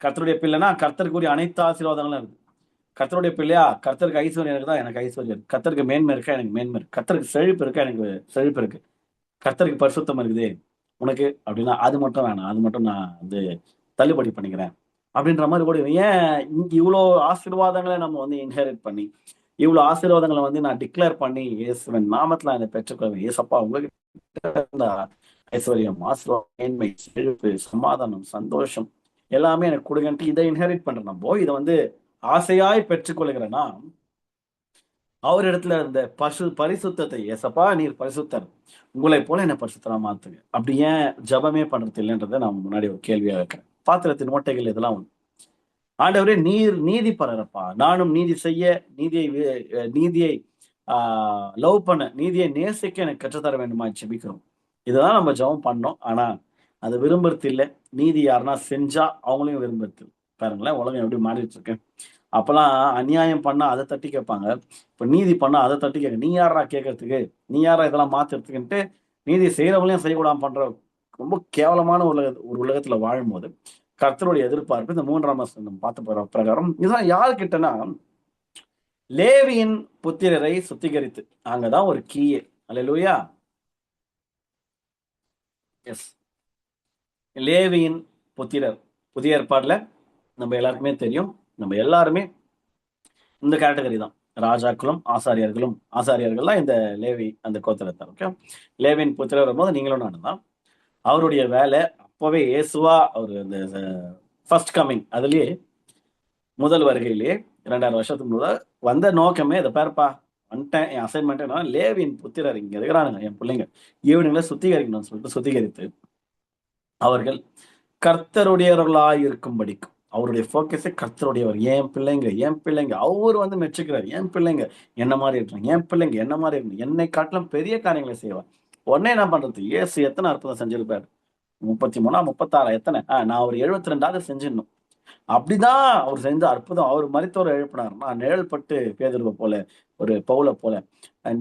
கர்த்தருடைய பிள்ளைனா கர்த்தருக்குரிய அனைத்து ஆசீர்வாதங்களும் இருக்கு. கர்த்தருடைய பிள்ளையா, கர்த்தருக்கு ஐஸ்வர்யம் இருக்குதா, எனக்கு ஐஸ்வர்யம் இருக்கு. கர்த்தருக்கு மேன்மை இருக்கா, எனக்கு மேன்மை இருக்கு. கர்த்தருக்கு செழிப்பு இருக்கா, எனக்கு செழிப்பு இருக்கு. கர்த்தருக்கு பரிசுத்தம் இருக்குது உனக்கு அப்படின்னா, அது மட்டும் வேணாம், அது மட்டும் நான் வந்து தள்ளுபடி பண்ணிக்கிறேன் அப்படின்ற மாதிரி கூட ஏன் இவ்வளோ ஆசீர்வாதங்களை நம்ம வந்து இன்ஹெரிட் பண்ணி, இவ்வளோ ஆசீர்வாதங்களை வந்து நான் டிக்ளேர் பண்ணி, இயேசுவின் நாமத்துல அதை பெற்றுக்கொள்வேன். ஏசப்பா உங்ககிட்ட இருந்த ஐஸ்வர்யம், ஆசீர்வாதம், மேன்மை, செழிப்பு, சமாதானம், சந்தோஷம் எல்லாமே எனக்கு கொடுங்கன்ட்டு இதை இன்ஹெரிட் பண்றேன். நம்ம இதை வந்து ஆசையாய் பெற்றுக்கொள்கிறேன்னா, அவர் இடத்துல இருந்த பரிசுத்தத்தை, ஏசப்பா நீர் பரிசுத்தர், உங்களை போல என்ன பரிசுத்தரா மாத்துங்க, அப்படி ஏன் ஜபமே பண்றது இல்லைன்றதை நான் முன்னாடி ஒரு கேள்வியா வைக்கிறேன். பாத்திரத்தின் ஓட்டைகள் இதெல்லாம் ஒண்ணு. ஆண்டவரே நீர் நீதி பரறப்பா, நானும் நீதி செய்ய, நீதியை லவ் பண்ண, நீதியை நேசிக்க எனக்கு கற்றுத்தர வேண்டுமா ஜெபிக்கிறோம். இதுதான் நம்ம ஜபம் பண்ணோம். ஆனா அது விரும்புறது இல்லை. நீதி யாருன்னா செஞ்சா அவங்களையும் விரும்புறது. பாருங்களேன் உலகம் எப்படி மாறிட்டு இருக்கு. அப்பெல்லாம் அநியாயம் பண்ணா அதை தட்டி கேட்பாங்க. இப்ப நீதி பண்ணா அதை தட்டி கேட்க, நீ யாரா கேட்கறதுக்கு, நீ யாரா இதெல்லாம் மாத்துறதுக்குன்ட்டு நீதி செய்யறவங்களையும் செய்யக்கூடாம பண்ற ரொம்ப கேவலமான ஒரு உலகத்துல வாழும்போது கர்த்தருடைய எதிர்பார்ப்பு இந்த 3ஆம் வசனம் பார்த்து போற பிரகாரம் இதுதான் யாருக்கிட்டனா, லேவியின் புத்திரரை சுத்திகரித்து. அங்கதான் ஒரு கீயே. அல்லேலூயா. எஸ், லேவியின் புத்திரர். புதிய ஏற்பாடுல நம்ம எல்லாருக்குமே தெரியும், நம்ம எல்லாருமே இந்த கேட்டகரி தான். ராஜாக்களும் ஆசாரியர்கள்லாம் இந்த லேவி அந்த கோத்திரத்தார். ஓகே, லேவியின் புத்திரர் வரும்போது நீங்களும் நானும் தான். அவருடைய வேலை அப்பவே இயேசுவா அவர் இந்த ஃபர்ஸ்ட் கமிங், அதுலயே முதல் வருகையிலேயே 2000 வருஷத்துக்கு முதல் வந்த நோக்கமே இதை பேர்ப்பா வந்துட்டேன், என் அசைன்மெண்ட் என்ன, லேவியின் புத்திரர் இங்க இருக்கிறானுங்க என் பிள்ளைங்க, இவனுங்களை சுத்திகரிக்கணும்னு சொல்லிட்டு சுத்திகரித்து அவர்கள் கர்த்தருடையவர்களாய் இருக்கும்படிக்கும். அவருடைய போக்கஸே கர்த்தருடையவர். என் பிள்ளைங்க, என் பிள்ளைங்க, அவர் வந்து மெச்சுக்கிறார். என் பிள்ளைங்க என்ன மாதிரி இருக்காங்க, என் பிள்ளைங்க என்ன மாதிரி இருக்கணும், என்னை காட்டிலும் பெரிய காரியங்களை செய்வார். உடனே என்ன பண்றது, இயேசு எத்தனை அற்புதம் செஞ்சிருப்பாரு, 33 36 எத்தனை, நான் ஒரு 72வது செஞ்சிடணும். அப்படிதான் அவர் செஞ்ச அற்புதம். அவர் மரித்தோரை எழுப்பினார்னா, நிழல் பட்டு பேதுருவை போல, ஒரு பவுலை போல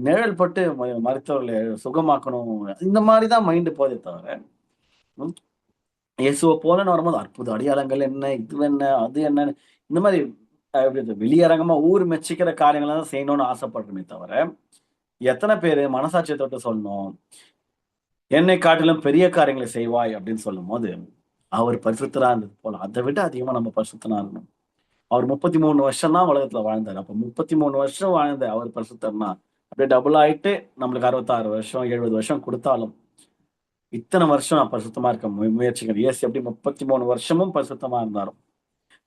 நிழல் பட்டு மரித்தவர்களை சுகமாக்கணும். இந்த மாதிரிதான் மைண்டு போதே தவிர, இயேசுவை போலன்னு வரும்போது அற்புத அடையாளங்கள் என்ன, இது என்ன, அது என்னன்னு இந்த மாதிரி வெளியரங்கமா ஊர் மெச்சிக்கிற காரியங்களை தான் செய்யணும்னு ஆசைப்படுறமே தவிர, எத்தனை பேரு மனசாட்சியை தொட்டு சொல்லணும், என்னை காட்டிலும் பெரிய காரியங்களை செய்வாய் அப்படின்னு சொல்லும் போது அவர் பரிசுத்தரா இருந்தது போல அதை விட அதிகமா நம்ம பரிசுத்தனா இருக்கணும். அவர் 33 வருஷம் தான் உலகத்துல வாழ்ந்தார். அப்ப 33 வருஷம் வாழ்ந்த அவர் பரிசுத்தர்னா அப்படியே டபுள் ஆயிட்டு நம்மளுக்கு 66 வருஷம் 70 வருஷம் கொடுத்தாலும் இத்தனை வருஷம் நான் பரிசுத்தமா இருக்க முயற்சிக்கிறேன். இயேசு எப்படி 33 வருஷமும் பரிசுத்தமா இருந்தாலும்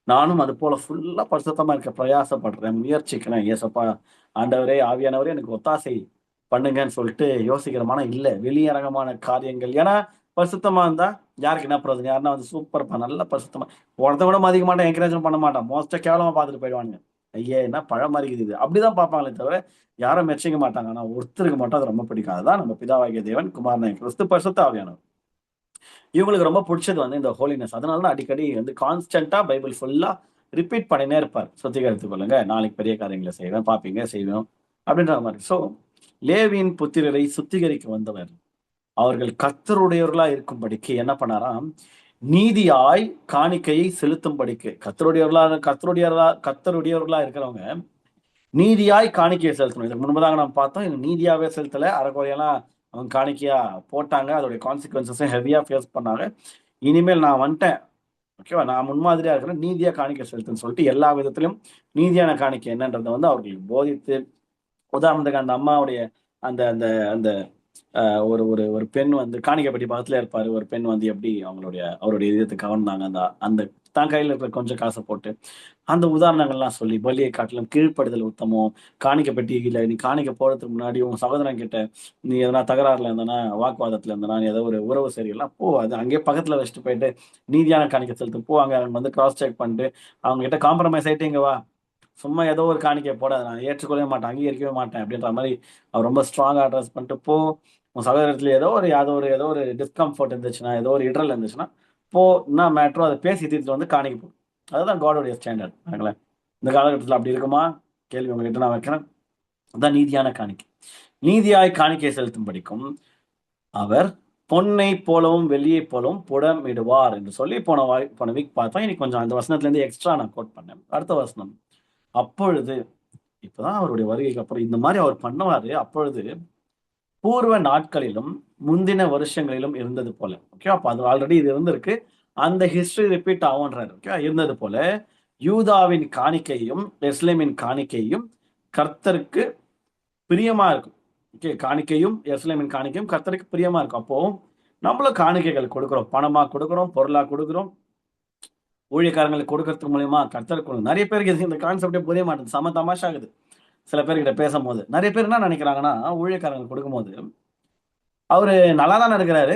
நானும் அது போல ஃபுல்லா பரிசுத்தமா இருக்க பிரயாசப்படுறேன், முயற்சிக்கிறேன். ஏசப்பா ஆண்டவரே ஆவியானவரே எனக்கு ஒத்தாசை பண்ணுங்கன்னு சொல்லிட்டு யோசிக்கிறமான இல்ல வெளியரங்கமான காரியங்கள். ஏன்னா பரிசுத்தமா இருந்தா யாருக்கு என்ன பிரயோஜனம், யாருன்னா வந்து சூப்பர்ப்பா நல்ல பரிசுத்தமா உடத்த விட மதிக்க மாட்டான், என்கரேஜ் பண்ண மாட்டான், மோஸ்டா கேவலமா பார்த்துட்டு போயிடுவாங்க. ஐயே என்ன பழம் மறிக்குது அப்படிதான் பார்ப்பாங்களே தவிர யாரும் மெச்சிக்க மாட்டாங்க. ஆனா ஒருத்தருக்கு மட்டும் அது ரொம்ப பிடிக்கும். அதுதான் நம்ம பிதாவாகிய தேவன், குமாரன் கிறிஸ்து, பரிசுத்த ஆவியானவர். இவங்களுக்கு ரொம்ப பிடிச்சது வந்து இந்த ஹோலினஸ். அதனாலதான் அடிக்கடி வந்து கான்ஸ்டன்டா பைபிள் ஃபுல்லா ரிப்பீட் பண்ணினே இருப்பார். சுத்திகரித்துக் கொள்ளுங்க, நாளைக்கு பெரிய காரியங்களை செய்வேன், பார்ப்பீங்க, செய்வோம் அப்படின்ற மாதிரி. சோ லேவியின் புத்திரரை சுத்திகரிக்க வந்தவர் அவர்கள் கர்த்தருடையவர்களா இருக்கும்படிக்கு என்ன பண்ணாராம், நீதியாய் காணிக்கையை செலுத்தும்படிக்கு. கர்த்தருடையவர்களா இருக்கிறவங்க நீதியாய் காணிக்கையை செலுத்தணும். இதுக்கு முன்பதாக நம்ம பார்த்தோம், நீதியாவே செலுத்தல, அறக்குறையெல்லாம் அவங்க காணிக்கையா போட்டாங்க. அதோடைய கான்சிக்வன்சஸும் ஹெவியா ஃபேஸ் பண்ணாங்க. இனிமேல் நான் வந்துட்டேன், ஓகேவா, நான் முன்மாதிரியா இருக்கிறேன், நீதியா காணிக்கை செலுத்துன்னு சொல்லிட்டு எல்லா விதத்திலும் நீதியான காணிக்கை என்னன்றதை வந்து அவர்களுக்கு போதித்து, உதாரணத்துக்கு அந்த அம்மாவுடைய அந்த அந்த அந்த ஒரு ஒரு ஒரு பெண் வந்து காணிக்கைப்பட்டி பக்கத்துல இருப்பாரு. ஒரு பெண் வந்து எப்படி அவருடைய இதயத்தை கவர்ந்தாங்க, அந்த அந்த தான் கையில இருக்கிற கொஞ்சம் காசை போட்டு அந்த உதாரணங்கள்லாம் சொல்லி, பலியை காட்டிலும் கீழ்ப்படுதல் உத்தமம், காணிக்கைப்பட்டி இல்லை, நீ காணிக்கை போறதுக்கு முன்னாடி உங்க சகோதரன் கிட்ட நீ எதனா தகராறுல இருந்தனா, வாக்குவாதத்துல இருந்தனா, நீ ஏதோ ஒரு உறவு சரியில்லாம் போ, அது அங்கேயே பக்கத்துல வச்சுட்டு போயிட்டு நீதியான காணிக்கை செலுத்து போ. அங்க வந்து கிராஸ் செக் பண்ணிட்டு அவங்க கிட்ட காம்ப்ரமைஸ் ஆயிட்டு இங்க வா, சும்மா ஏதோ ஒரு காணிக்கை போட நான் ஏற்றுக்கொள்ளவே மாட்டேன், அங்கீகரிக்கவே மாட்டேன் அப்படின்ற மாதிரி அவர் ரொம்ப ஸ்ட்ராங்கா அட்ரஸ் பண்ணிட்டு போ. உன் சகோதரத்துல ஏதோ ஒரு டிஸ்கம்ஃபர்ட் இருந்துச்சுன்னா, ஏதோ ஒரு இடரல் இருந்துச்சுன்னா போ, என்ன மேட்ரோ அதை பேசி தீர்த்து வந்து காணிக்கை போ. அதுதான் காடோடைய ஸ்டாண்டர்ட். இந்த காலகட்டத்தில் அப்படி இருக்குமா கேள்வி உங்ககிட்ட நான் வைக்கிறேன். அதுதான் நீதியான காணிக்கை. நீதியாய் காணிக்கை செலுத்தும் படிக்கும் அவர் பொன்னை போலவும் வெள்ளியை போலவும் புடமிடுவார் என்று சொல்லி போன வீக் பார்த்தோம். இன்னைக்கு கொஞ்சம் அந்த வசனத்துல இருந்து எக்ஸ்ட்ரா நான் கோட் பண்ணேன். அடுத்த வசனம், அப்பொழுது இப்பதான் அவருடைய வருகைக்கு அப்புறம் இந்த மாதிரி அவர் பண்ணுவாரு. அப்பொழுது பூர்வ நாட்களிலும் முந்தின வருஷங்களிலும் இருந்தது போல. ஓகே, அப்ப அது ஆல்ரெடி இது இருந்திருக்கு. அந்த ஹிஸ்டரி ரிப்பீட் ஆகும்ன்றாரு. ஓகே, இருந்தது போல யூதாவின் காணிக்கையும் எருசலேமின் காணிக்கையும் கர்த்தருக்கு பிரியமா இருக்கும். ஓகே, காணிக்கையும் எருசலேமின் காணிக்கையும் கர்த்தருக்கு பிரியமா இருக்கும். அப்போ நம்மளும் காணிக்கைகள் கொடுக்குறோம், பணமா கொடுக்குறோம், பொருளா கொடுக்குறோம், ஊழியக்காரங்களுக்கு கொடுக்கறது மூலியமா கர்த்தருக்கு. நிறைய பேருக்கு இந்த கான்செப்டே புரிய மாட்டேங்குது. செம தமாஷா ஆகுது சில பேர்கிட்ட பேசும்போது. நிறைய பேர் என்ன நினைக்கிறாங்கன்னா, ஊழியக்காரங்களுக்கு கொடுக்கும்போது அவரு நல்லா தானே இருக்கிறாரு.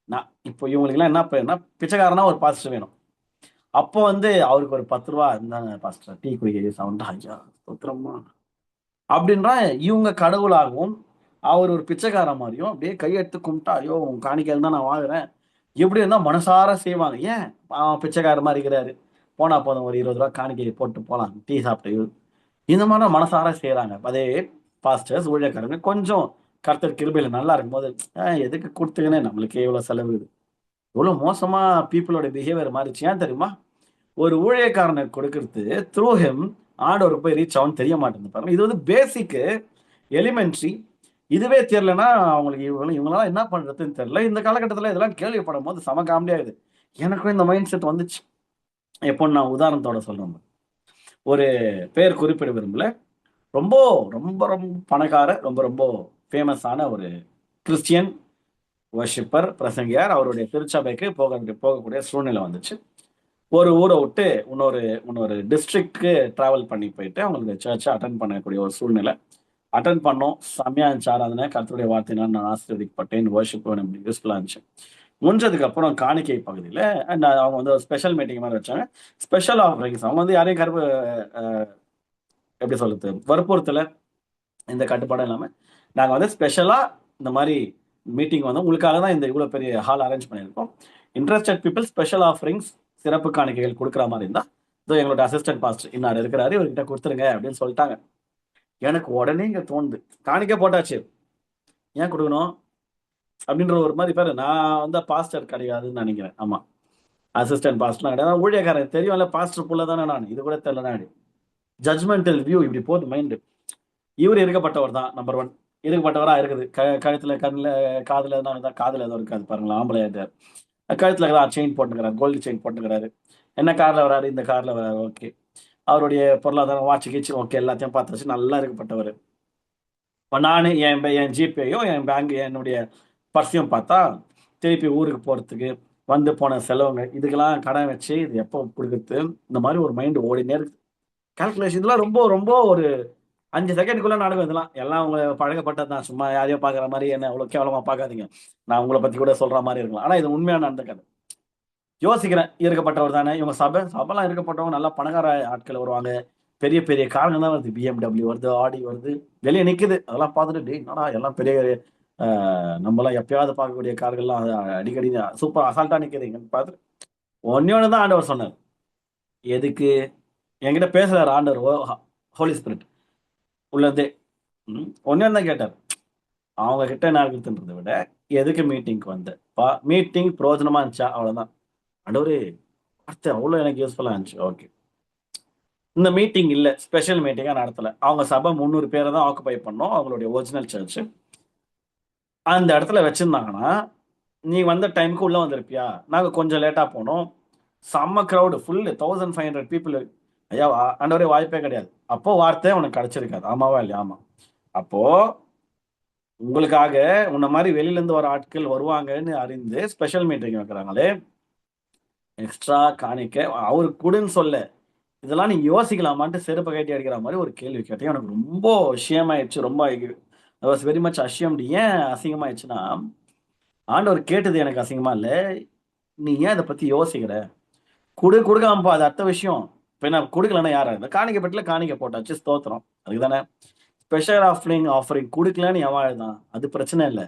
நான் இப்போ இவங்களுக்குலாம் என்ன பேருனா, பிச்சைக்காரனா ஒரு பாஸ்டர் வேணும். அப்போ வந்து அவருக்கு ஒரு 10 ரூபா இருந்தாங்க பாஸ்டர் டீ குடிக்க சவுண்டா, ஐயா ஸ்தோத்திரம்மா அப்படின்றா. இவங்க கடவுளாகவும் அவர் ஒரு பிச்சைக்காரன் மாதிரியும் அப்படியே கையெடுத்து கும்பிட்டா, ஐயோ உன் காணிக்கையில் தான் நான் வாங்குறேன் எப்படி இருந்தா மனசார செய்வாங்க. ஏன் அவன் பிச்சைக்காரர் மாதிரி இருக்கிறாரு, போனா போதும் ஒரு 20 ரூபா காணிக்கை போட்டு போலாம் டீ சாப்பிட்டு, இந்த மாதிரி மனசார செய்யறாங்க. அதே பாஸ்டர்ஸ் ஊழியக்காரங்க கொஞ்சம் கர்த்தர் கிருபையில நல்லா இருக்கும்போது, எதுக்கு கொடுத்துக்கினே நம்மளுக்கே இவ்வளவு செலவு இது, இவ்வளவு மோசமா பீப்புளோட பிஹேவியர் மாறிச்சு. ஏன் தெரியுமா? ஒரு ஊழியக்காரனுக்கு கொடுக்கறது த்ரூ ஹிம் ஆண்டவருக்கு போய் ரீச் ஆகும்னு தெரிய மாட்டேங்குது பாருங்க. இது வந்து பேசிக் எலிமெண்ட்ரி. இதுவே தெரியலன்னா அவங்களுக்கு இவங்களால என்ன பண்றதுன்னு தெரியல. இந்த காலகட்டத்தில் இதெல்லாம் கேள்விப்படும் போது செம காமெடியாகுது. எனக்கும் இந்த மைண்ட் செட் வந்துச்சு. எப்போ நான் உதாரணத்தோட சொல்றேன், ஒரு பேர் குறிப்பிட விரும்பல, ரொம்ப ரொம்ப ரொம்ப பணக்கார, ரொம்ப ரொம்ப ஃபேமஸான ஒரு கிறிஸ்டியன் வர்ஷிப்பர் பிரசங்கியார் அவருடைய திருச்சபைக்கு போகக்கூடிய சூழ்நிலை வந்துச்சு. ஒரு ஊரை விட்டு இன்னொரு இன்னொரு டிஸ்ட்ரிக்ட்க்கு டிராவல் பண்ணி போயிட்டு அவங்களுக்கு சர்ச்சை அட்டன் பண்ணக்கூடிய ஒரு சூழ்நிலை. அட்டன் பண்ணோம். செம்மையா இருந்துச்சு ஆராதனை. கர்த்தருடைய வார்த்தையினால் நான் ஆசீர்வதிக்கப்பட்டேன். வர்ஷிப் எனக்கு யூஸ்ஃபுல்லா இருந்துச்சு. முடிஞ்சதுக்கு அப்புறம் காணிக்கை பகுதியில் அவங்க வந்து ஒரு ஸ்பெஷல் மீட்டிங் மாதிரி வச்சாங்க. Special offerings. அவங்க வந்து யாரையும் எப்படி சொல்றது, வற்புறுத்தல, இந்த கட்டுப்பாடும் இல்லாமல் நாங்கள் வந்து ஸ்பெஷலா இந்த மாதிரி மீட்டிங் வந்து உங்களுக்காக தான் இந்த இவ்வளோ பெரிய ஹால் அரேஞ்ச் பண்ணியிருக்கோம். இன்ட்ரெஸ்டட் பீப்புள் ஸ்பெஷல் ஆஃபரிங்ஸ் சிறப்பு காணிக்கைகள் கொடுக்குற மாதிரி இருந்தால் இதோ எங்களோட அசிஸ்டன்ட் பாஸ்டர் இன்னார் இருக்கிறாரு, இவர்கிட்ட கொடுத்துருங்க அப்படின்னு சொல்லிட்டாங்க. எனக்கு உடனே இங்க தோணுது, காணிக்கை போட்டாச்சு, ஏன் கொடுக்கணும் அப்படின்ற ஒரு மாதிரி பேரு. நான் வந்து பாஸ்டர் கிடையாதுன்னு நினைக்கிறேன். ஆமா, அசிஸ்டன்ட் பாஸ்டர்லாம் கிடையாது, ஊழியக்காரன். தெரியும்ல, பாஸ்டர் புள்ள தானே நான், இது கூட தெரியல. நான் ஜட்மெண்டல் வியூ இப்படி போகுது மைண்டு. இவர் இருக்கப்பட்டவர் தான் நம்பர் 1. இருக்கப்பட்டவரா இருக்குது. கழுத்துல கண்ணில் காதுல தான், காதுல ஏதோ இருக்காது பாருங்களா, ஆம்பளை கழுத்துல செயின் போட்டுக்கிறாரு, கோல்டு செயின் போட்டுக்கிறாரு. என்ன கார்ல வராரு? இந்த கார்ல வராரு. ஓகே, அவருடைய பொருளாதாரம் வாட்ச் கீச்சு ஓகே, எல்லாத்தையும் பார்த்து வச்சு நல்லா இருக்கப்பட்டவர். இப்போ நான் என் ஜிபேயும் என் பேங்க் என்னுடைய பர்ஸையும் பார்த்தா திருப்பி ஊருக்கு போகிறதுக்கு வந்து போன செலவுங்க, இதுக்கெல்லாம் கடன் வச்சு இது எப்போ கொடுக்குறது, இந்த மாதிரி ஒரு மைண்டு ஓடினே இருக்கு. கால்குலேஷன் இதெல்லாம் ரொம்ப ரொம்ப ஒரு 5 செகண்டுக்குள்ள நடக்கும். இதெல்லாம் எல்லாம் உங்க பழகப்பட்டது தான். சும்மா யாரையோ பார்க்குற மாதிரி என்ன அவ்வளோ கேவலமாக பார்க்காதீங்க. நான் உங்களை பற்றி கூட சொல்கிற மாதிரி இருக்கலாம், ஆனால் இது உண்மையான நடந்த கதை. யோசிக்கிறேன், இருக்கப்பட்டவர் தானே இவங்க. சபைலாம் இருக்கப்பட்டவங்க நல்லா பணக்கார ஆட்கள் வருவாங்க, பெரிய பெரிய காரணம் தான் வருது, பிஎம்டபிள்யூ வருது, ஆடி வருது, வெளியே நிற்குது. அதெல்லாம் பார்த்துட்டு டே என்னடா எல்லாம் பெரிய நம்மளாம் எப்பயாவது பார்க்கக்கூடிய கார்கள்லாம் அடிக்கடி சூப்பர் அசால்ட்டா நிற்கிறீங்கன்னு பார்த்துட்டு ஒன்னு தான் ஆண்டவர் சொன்னார். எதுக்கு என்கிட்ட பேசுறாரு ஆண்டவர், ஹோலி ஸ்பிரிட் உள்ளதே. ஒன்னே தான் கேட்டார், அவங்க கிட்ட என்ன இருக்குன்றதை விட எதுக்கு மீட்டிங்க்கு வந்த மீட்டிங் பிரயோஜனமா இருந்துச்சா, அவ்வளவுதான். ஆண்டவரே வார்த்தை அவ்வளோ எனக்கு யூஸ்ஃபுல்லா இருந்துச்சு. ஓகே, இந்த மீட்டிங் இல்லை, ஸ்பெஷல் மீட்டிங்காக நடத்தலை. அவங்க சபை 300 பேரை தான் ஆக்குபை பண்ணோம், அவங்களுடைய ஒரிஜினல் சர்ச்சு. அந்த இடத்துல வச்சிருந்தாங்கன்னா நீ வந்த டைமுக்கு உள்ள வந்திருப்பியா? நாங்கள் கொஞ்சம் லேட்டாக போனோம், செம்ம க்ரௌடு, ஃபுல் 1500 பீப்புள். ஐயா ஆண்டவரே வாய்ப்பே கிடையாது. அப்போ வார்த்தை உனக்கு கிடைச்சிருக்காது, ஆமாவா இல்லையா? ஆமா. அப்போ உங்களுக்காக உன்ன மாதிரி வெளியிலேருந்து வர ஆட்கள் வருவாங்கன்னு அறிந்து ஸ்பெஷல் மீட்டிங் வைக்கிறாங்களே, எக்ஸ்ட்ரா காணிக்க அவரு கூடன்னு சொல்ல, இதெல்லாம் நீங்க யோசிக்கலாமான்ட்டு செருப்பை கட்டி அடிக்கிற மாதிரி ஒரு கேள்வி கேட்டேன். எனக்கு ரொம்ப விஷயமாயிடுச்சு. ரொம்ப ஐ வாஸ் வெரி மச் அஷ்யம்டு. ஏன் அசிங்கமாயிடுச்சுன்னா, ஆண்டவர் கேட்டது எனக்கு அசிங்கமா இல்லை, நீ ஏன் இதை பத்தி யோசிக்கிற? கொடுக்காமப்பா, அது அடுத்த விஷயம். இப்போ நான் கொடுக்கலன்னா யாரா இருந்தா, காணிக்கை பெட்டில் காணிக்கை போட்டாச்சு, ஸ்தோத்திரம், அதுக்கு தானே. ஸ்பெஷல் ஆஃபரிங் கொடுக்கலன்னு எவன் தான், அது பிரச்சனை இல்லை.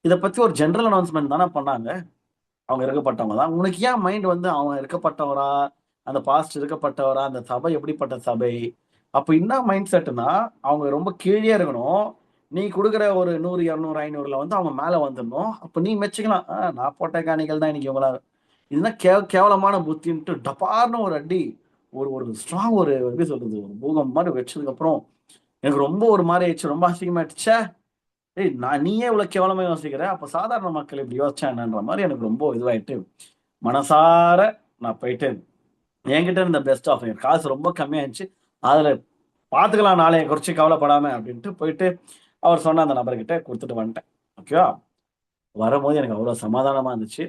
இதை பத்தி ஒரு ஜென்ரல் அனௌன்ஸ்மெண்ட் தானே பண்ணாங்க. அவங்க இருக்கப்பட்டவங்க தான். உனக்கு ஏன் மைண்ட் வந்து அவங்க இருக்கப்பட்டவரா, அந்த பாஸ்ட் இருக்கப்பட்டவரா, அந்த சபை எப்படிப்பட்ட சபை? அப்போ என்ன மைண்ட் செட்டுனா, அவங்க ரொம்ப கீழே இருக்கணும், நீ கொடுக்குற ஒரு 100 200 500ல வந்து அவங்க மேல வந்துடணும். அப்போ நீ மெச்சிக்கலாம், நான் போட்ட காணிகள் தான் இன்னைக்கு இவங்களா. இதுனா கேவலமான புத்தின்ட்டு டபார்னு ஒரு அடி ஒரு ஒரு ஸ்ட்ராங் ஒரு எப்படி சொல்றது ஒரு பூகம் மாதிரி வச்சதுக்கப்புறம் எனக்கு ரொம்ப ஒரு மாதிரி ஆயிடுச்சு, ரொம்ப அசிங்கமாயிடுச்சே. ஏய் நான் நீயே இவ்வளவு கேவலமா யோசிக்கிற, அப்ப சாதாரண மக்கள் இப்படி யோசிச்சா என்னன்ற மாதிரி எனக்கு ரொம்ப இதுவாயிட்டு மனசார நான் போயிட்டு என்கிட்ட இருந்த பெஸ்ட் ஆஃப் காசு ரொம்ப கம்மியாயிருச்சு, அதுல பாத்துக்கலாம் நாளைய குறிச்சு கவலைப்படாம அப்படின்ட்டு போயிட்டு அவர் சொன்ன அந்த நபர்கிட்ட கொடுத்துட்டு வந்துட்டேன். ஓகேவா? வரும்போது எனக்கு அவ்வளவு சமாதானமா இருந்துச்சு.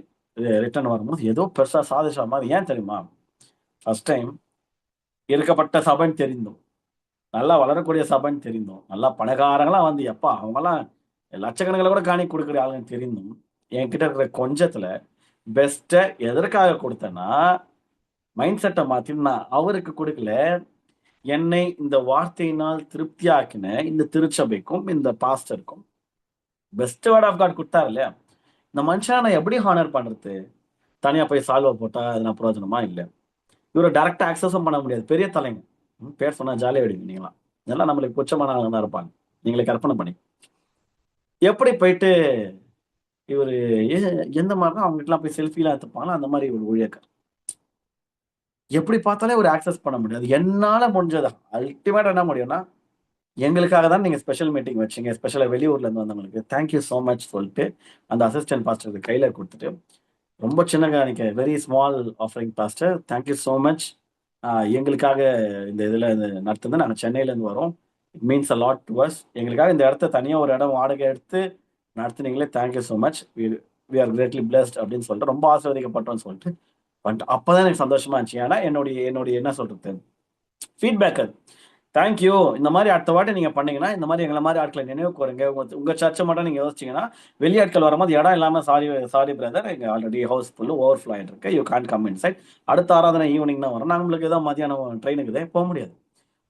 ரிட்டர்ன் வரும்போது ஏதோ பெருசா சாதிச்ச மாதிரி. ஏன் தெரியுமா? ஃபர்ஸ்ட் டைம் இருக்கப்பட்ட சபைன்னு தெரிந்தும், நல்லா வளரக்கூடிய சபைன்னு தெரிந்தும், நல்லா பணக்காரங்களா வந்து எப்பா அவங்கலாம் லட்சக்கணக்கில் கூட காணிக்கை கொடுக்குற ஆளுன்னு தெரிந்தும், என்கிட்ட இருக்கிற கொஞ்சத்துல பெஸ்ட்டை எதற்காக கொடுத்தேன்னா, மைண்ட் செட்டை மாத்தி நான் அவருக்கு கொடுக்கல. என்னை இந்த வார்த்தையினால் திருப்தியாக்கின இந்த திருச்சபைக்கும், இந்த பாஸ்டருக்கும் பெஸ்ட் வேர்ட் ஆஃப் காட் குடுத்தாரு இல்லையா? இந்த மனுஷன நான் எப்படி ஹானர் பண்றது? தனியா போய் சால்வ போட்டா எதுனா பிரயோஜனமா? இல்ல. இவர டைரக்ட்டா ஆக்சஸும் பண்ண முடியாது. பெரிய தலைங்க. பேர் சொன்னா ஜாலியா ஆயிடுவீங்க நீங்கலாம். இதெல்லாம் நம்மளுக்கு புடிச்சமான ஆளுங்க தான் இருப்பாங்க. நீங்களே கற்பனை பண்ணி. எப்படி போயிட்டு இவரு எ எந்த மாரினா அவங்ககிட்டலாம் போய் செல்ஃபிலாம் எடுத்துப்பாங்களோ, அந்த மாரி ஒரு ஊழியக்காரர். எப்படி பார்த்தாலே ஒரு ஆக்சஸ் பண்ண முடியாது. என்னால முடிஞ்சது அல்டிமேட்டா என்ன முடியும்னா, எங்களுக்காக தான் நீங்க ஸ்பெஷல் மீட்டிங் வச்சீங்க. ஸ்பெஷலா வெளியூர்ல இருந்து வந்தவங்களுக்கு. தேங்க் யூ சோ மச் சொல்ட்டு, அந்த அசிஸ்டன்ட் பாஸ்டருக்கு கையில குடுத்துட்டு, ரொம்ப சின்ன காணிக்கை. Very small offering pastor. Thank you so much. எங்களுக்காக இந்த இதுல இது நடத்துனது. நாங்க சென்னையில இருந்து வரோம். It means a lot to us. எங்களுக்காக இந்த இடத்த தனியா ஒரு இடம் வாடகை எடுத்து நடத்துனீங்களே thank you so much. We are greatly blessed அப்படின்னு சொல்லிட்டு, ரொம்ப ஆசீர்வதிக்கப்பட்டோம்னு சொல்லிட்டு வந்துட்டு அப்பதான் எனக்கு சந்தோஷமா இருந்துச்சு. ஏன்னா என்னுடைய என்னுடைய என்ன சொல்றது ஃபீட்பேக் அது. Thank you. இந்த மாரி அடுத்த வாட்டி நீங்க பண்ணீங்கன்னா, இந்த மாரி எங்கள மாரி ஆட்கள நினைவு கூருங்க. உங்க சர்ச்ச மட்டும் நீங்க யோசிச்சீங்கன்னா, வெளி ஆட்கள் வரும்போது இடம் இல்லாம சாரி சாரி பிரதர் இங்க ஆல்ரெடி ஹவுஸ் ஃபுல் ஓவர்ஃப்ளோ ஆயிட்டு இருக்கு. You can't come inside. அடுத்த ஆராதனை ஈவினிங் தான் வரும். நம்மளுக்கு ஏதோ மதியானம் ட்ரெயின் இருக்குது. போ முடியாது.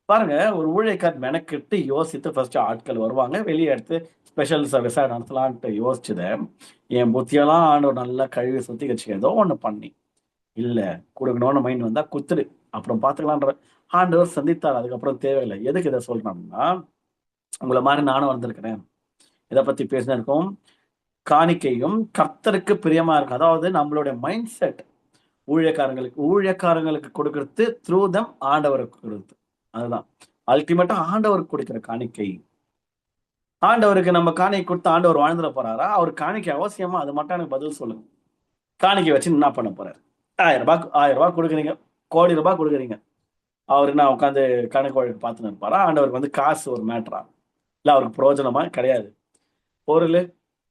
பாருங்க ஒரு ஊழியக்கார் மெனக்கெட்டு யோசித்து ஃபர்ஸ்ட் ஆட்கள் வருவாங்க. வெளிய எடுத்து ஸ்பெஷல் சர்வீஸா நடத்தலான்ட்டு யோசிச்சத, என் புத்தியெல்லாம் ஆண்டவர் நல்லா கழுவி சுத்திகரிச்சு ஏதோ ஒண்ணு பண்ணி இல்ல. குடுக்கணும்னு மைண்ட் வந்தா குத்துரு. அப்புறம் பார்த்துக்கலான்ற ஆண்டவர் சந்தித்தார். அதுக்கப்புறம் தேவையில்ல. எதுக்கு இத சொல்றேன்னா, உங்கள மாரி நானும் வந்திருக்கிறேன். இத பத்தி பேசினருக்கும். காணிக்கையும் கர்த்தருக்கு பிரியமா இருக்கும். அதாவது நம்மளுடைய மைண்ட் செட் ஊழியக்காரங்களுக்கு ஊழியக்காரங்களுக்கு கொடுக்கிறது த்ரூ தெம் ஆண்டவருக்கு கொடுக்குறது. அதுதான். அல்டிமேட்டா ஆண்டவருக்கு கொடுக்கிற காணிக்கை. ஆண்டவருக்கு நம்ம காணிக்கை குடுத்து ஆண்டவர் வாழ்ந்துட போறாரா? அவர் காணிக்கை அவசியமா? அது மட்டும் எனக்கு பதில் சொல்லுங்க. காணிக்கை வச்சு என்ன பண்ண போறாரு? ரூ. 1000 குடுக்குறீங்க. கோடி ரூபாய் குடுக்குறீங்க. அவரு என்ன உட்காந்து கணக்கு வழக்கு பார்த்துன்னு இருப்பாரா? ஆண்டவருக்கு வந்து காசு ஒரு மேட்டரா? இல்ல அவருக்கு பிரயோஜனமா? கிடையாது. பொருளு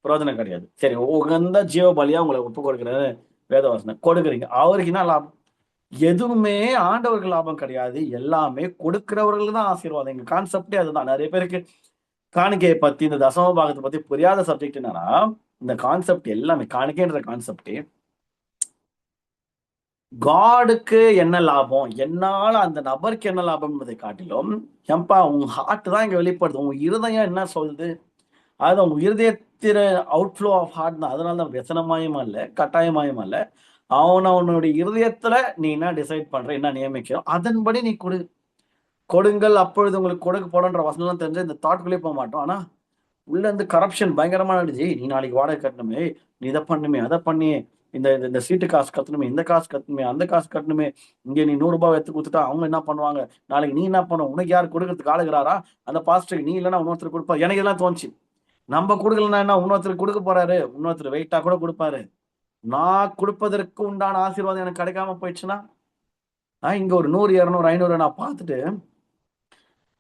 பிரயோஜனம் கிடையாது. சரி உகந்த ஜீவ பலியா உங்கள ஒப்புக் கொடுக்கிறாரு வேதவசனம். கொடுக்குறீங்க. அவருக்கு என்ன லாபம்? எதுவுமே ஆண்டவருக்கு லாபம் கிடையாது. எல்லாமே கொடுக்கிறவர்களுக்கு தான் ஆசீர்வாதம். எங்க கான்செப்டே அதுதான். நெறைய பேருக்கு காணிக்கைய பத்தி, இந்த தசம பாகத்த பத்தி புரியாத சப்ஜெக்ட் என்னன்னா, இந்த கான்செப்ட் எல்லாமே காணிக்கைன்ற கான்செப்டே காடுக்கு என்ன லாபம்? என்னால அந்த நபருக்கு என்ன லாபம் என்பதை காட்டிலும், ஏம்பா உன் ஹார்ட் தான் இங்க வெளிப்படுது. உன் இருதயம் என்ன சொல்லுது? அது உங்க இருதயத்தில அவுட்ஃப்ளோ ஆஃப் ஹார்ட் தான். அதனால தான் व्यசனமாயும் அல்ல, கட்டாயமாயும் அல்ல. அவனவனுடைய இருதயத்தில நீ என்ன டிசைட் பண்ற, என்ன நியமிக்கிறோ, அதன்படி நீ குடு. கொடுங்கள் அப்பொழுது உங்களுக்கு கொடுக்கப்படும்ன்ற வசனம்லாம் தெரிஞ்சா இந்த தாட்குள்ளயே போமாட்டோம். ஆனா உள்ள இருந்து கரப்ஷன் பயங்கரமா நடந்துச்சு. "ஏய், நீ நாளைக்கு வாடகை கட்டணுமே, ஏய், நீ இத பண்ணுமே, அத பண்ணி, இந்த இந்த இந்த சீட்டு காசு கட்டணுமே, இந்த காசு கட்டணுமே, அந்த காசு கட்டணுமே, இங்க நீ ரூ. 100 எடுத்து குடுத்துட்டா அவங்க என்ன பண்ணுவாங்க? நாளைக்கு நீ என்ன பண்ணுவ? உனக்கு யாரு குடுக்கறதுக்கு ஆளு இருக்கிறாரா? அந்த பாஸ்டருக்கு நீ இல்லன்னா இன்னொருத்தர் குடுப்பாரு." எனக்கு இதெல்லாம் தோணுச்சு. நம்ம குடுக்கலன்னா என்ன இன்னொருத்தர் குடுக்க போறாரு. இன்னொருத்தர் வெயிட்டா கூட குடுப்பாரு. நான் குடுப்பதற்கு உண்டான ஆசீர்வாதம் எனக்கு கிடைக்காம போயிடுச்சுன்னா, இங்க ஒரு 100, 200, 500 நான் பார்த்துட்டு,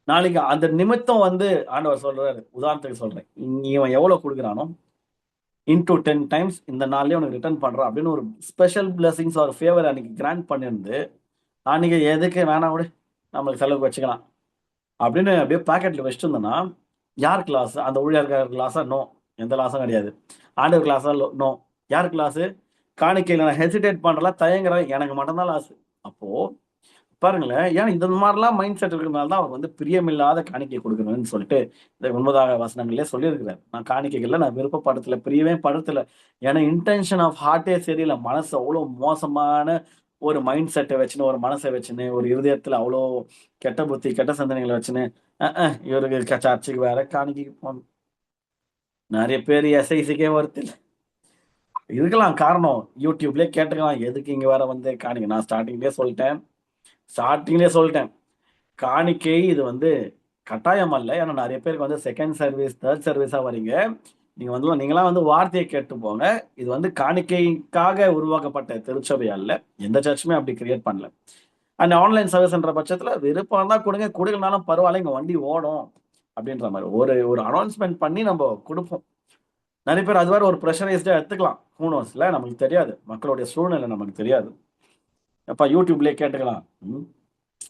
நாளைக்கு அந்த நிமித்தம் வந்து ஆண்டவர் சொல்றாரு. உதாரணத்துக்கு சொல்றேன். இவன் எவ்வளவு குடுக்குறானோ இன்டூ 10 டைம்ஸ் இந்த நாள்லயே உனக்கு ரிட்டர்ன் பண்றேன் அப்படின்னு ஒரு ஸ்பெஷல் பிளெஸிங்ஸ் ஒரு ஃபேவர் அன்னைக்கு கிராண்ட் பண்ணிருந்து அன்னைக்கு எதுக்கு வேணாம் விடு நம்மளுக்கு செலவுக்கு வச்சுக்கலாம் அப்படின்னு அப்படியே பாக்கெட்ல வச்சுட்டு இருந்தோம்னா யார் கிளாஸ் அந்த ஊழியர்கள் கிளாஸா நோ எந்த கிளாஸும் கிடையாது ஆண்டவர் கிளாஸா நோ யார் கிளாஸ் காணிக்கையில் நான் ஹெசிடேட் பண்றலாம் தயங்குறேன் எனக்கு மட்டும்தான் லாஸ் அப்போ பாருங்களேன் ஏன்னா இந்த மாதிரிலாம் மைண்ட் செட் இருக்கிறதுனால தான் அவர் வந்து பிரியமில்லாத காணிக்கை கொடுக்கணும்னு சொல்லிட்டு இந்த 9 வசனங்களே சொல்லியிருக்கிறார் நான் காணிக்கைகள்ல நான் விருப்பப்படத்துல பிரியவே படத்துல ஏன்னா இன்டென்ஷன் ஆஃப் ஹார்ட்டே சரியில்லை மனசு அவ்வளோ மோசமான ஒரு மைண்ட் செட்டை வச்சுன்னு ஒரு மனசை வச்சுன்னு ஒரு இருதயத்துல அவ்வளோ கெட்ட புத்தி கெட்ட சிந்தனைகளை வச்சுன்னு இவருக்கு சர்ச்சுக்கு வேற காணிக்கைக்கு போகணும் நிறைய பேர் எஸ்ஐசிக்கே வருது இருக்கலாம் காரணம் யூடியூப்லயே கேட்டுக்கலாம் எதுக்கு இங்க வேற வந்து காணிக்க நான் ஸ்டார்டிங்லேயே சொல்லிட்டேன் ஸ்டார்டிங்லேயே சொல்லிட்டேன், காணிக்கை இது வந்து கட்டாயம் அல்ல. ஏன்னா நிறைய பேருக்கு வந்து செகண்ட் சர்வீஸ், தேர்ட் சர்வீஸா வரீங்க. நீங்களாம் வந்து வார்த்தையை கேட்டு போங்க. இது வந்து காணிக்கைக்காக உருவாக்கப்பட்ட திருச்சபை அல்ல. எந்த சர்ச்சுமே அப்படி கிரியேட் பண்ணல. அண்ட் ஆன்லைன் சர்வீஸ்ன்ற பட்சத்துல விருப்பம் தான் கொடுங்க, கொடுக்கலனாலும் பரவாயில்ல, இங்க வண்டி ஓடும் அப்படின்ற மாதிரி ஒரு ஒரு அனௌன்ஸ்மெண்ட் பண்ணி நம்ம கொடுப்போம். நிறைய பேர் அது வேற ஒரு ப்ரெஷரைஸ்டா எடுத்துக்கலாம். ஹூனோஸ்ல நமக்கு தெரியாது, மக்களுடைய சூழ்நிலை நமக்கு தெரியாது. அப்ப யூடியூப்லயே கேட்டுக்கலாம்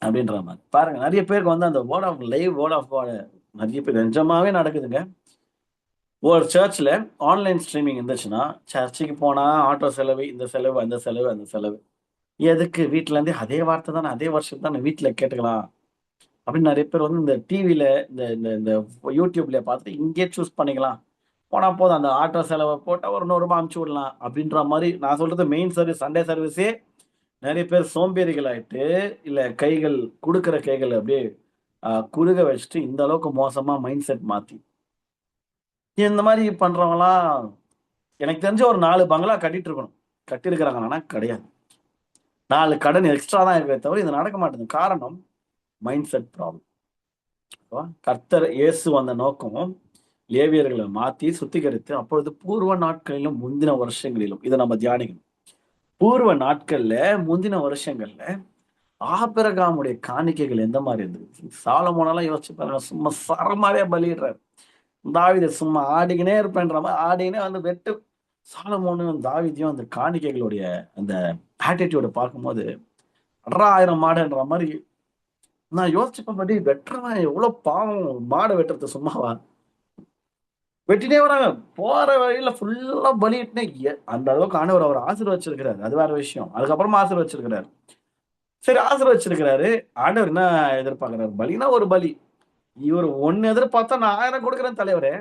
அப்படின்ற மாதிரி பாருங்க. நிறைய பேருக்கு வந்து அந்த word of live, word of நிறைய பேர் நிஜமாவே நடக்குதுங்க. ஒரு சர்ச்ல ஆன்லைன் ஸ்ட்ரீமிங் இருந்துச்சுன்னா, சர்ச்சுக்கு போனா ஆட்டோ செலவு, இந்த செலவு, அந்த செலவு, அந்த செலவு, எதுக்கு வீட்டுல இருந்தே அதே வார்த்தை தானே, அதே வருஷம் தானே, வீட்டுல கேட்டுக்கலாம் அப்படின்னு நிறைய பேர் வந்து இந்த டிவில, இந்த இந்த இந்த யூடியூப்ல பார்த்துட்டு இங்கே சூஸ் பண்ணிக்கலாம். போனா போதும், அந்த ஆட்டோ செலவை போட்டா ஒரு 100 ரூபாய் அமுச்சு விடலாம் அப்படின்ற மாதிரி. நான் சொல்றது மெயின் சர்வீஸ், சண்டே சர்வீஸே நிறைய பேர் சோம்பேறிகள் ஆயிட்டு, இல்ல கைகள் கொடுக்குற கைகள் அப்படியே குறுக வச்சுட்டு இந்த அளவுக்கு மோசமா மைண்ட் செட் மாத்தி இந்த மாதிரி பண்றவங்கலாம் எனக்கு தெரிஞ்ச ஒரு 4 பங்களா கட்டிட்டு இருக்கணும். கட்டியிருக்கிறாங்கன்னா கிடையாது. 4 கடன் எக்ஸ்ட்ரா தான் இருக்கே தவிர இது நடக்க மாட்டேங்குது. காரணம் மைண்ட் செட் ப்ராப்ளம். கர்த்தர் இயேசு வந்த நோக்கம் லேவியர்களை மாத்தி சுத்திகரித்து, அப்பொழுது பூர்வ நாட்களிலும் முந்தின வருஷங்களிலும் இதை நம்ம தியானிக்கணும். பூர்வ நாட்கள்ல, முந்தின வருஷங்கள்ல ஆபிரகாமுடைய காணிக்கைகள் எந்த மாதிரி இருந்தது? சாலமோனெல்லாம் யோசிச்சு பாருங்க, சும்மா சரமாரியா பலியிடுறாரு. தாவீது சும்மா ஆடிக்கினே இருப்பேன்ற மாதிரி ஆடிக்கினே வந்து வெட்டு. சாலமோனும் தாவீதையும் அந்த காணிக்கைகளுடைய அந்த ஆட்டிடியூட பார்க்கும்போது, 1000 மாடுன்ற மாதிரி நான் யோசிச்சப்ப படி, வெட்டுறவன் எவ்வளவு பாவம். மாடை வெட்டுறது சும்மாவா? வெட்டினே வராங்க. போற வழியில ஃபுல்லா பலியிட்டுனே அந்த அளவுக்கு ஆண்டவர் அவர் ஆசீர்வச்சிருக்கிறாரு. அது வேற விஷயம். அதுக்கப்புறமா ஆசீர்வச்சிருக்கிறாரு. சரி, ஆசீர்வச்சிருக்கிறாரு. ஆண்டவர் என்ன எதிர்பார்க்கிறாரு? பலினா ஒரு பலி. இவர் ஒன்னு எதிர்பார்த்தா நான் 1000 கொடுக்குறேன் தலைவரே.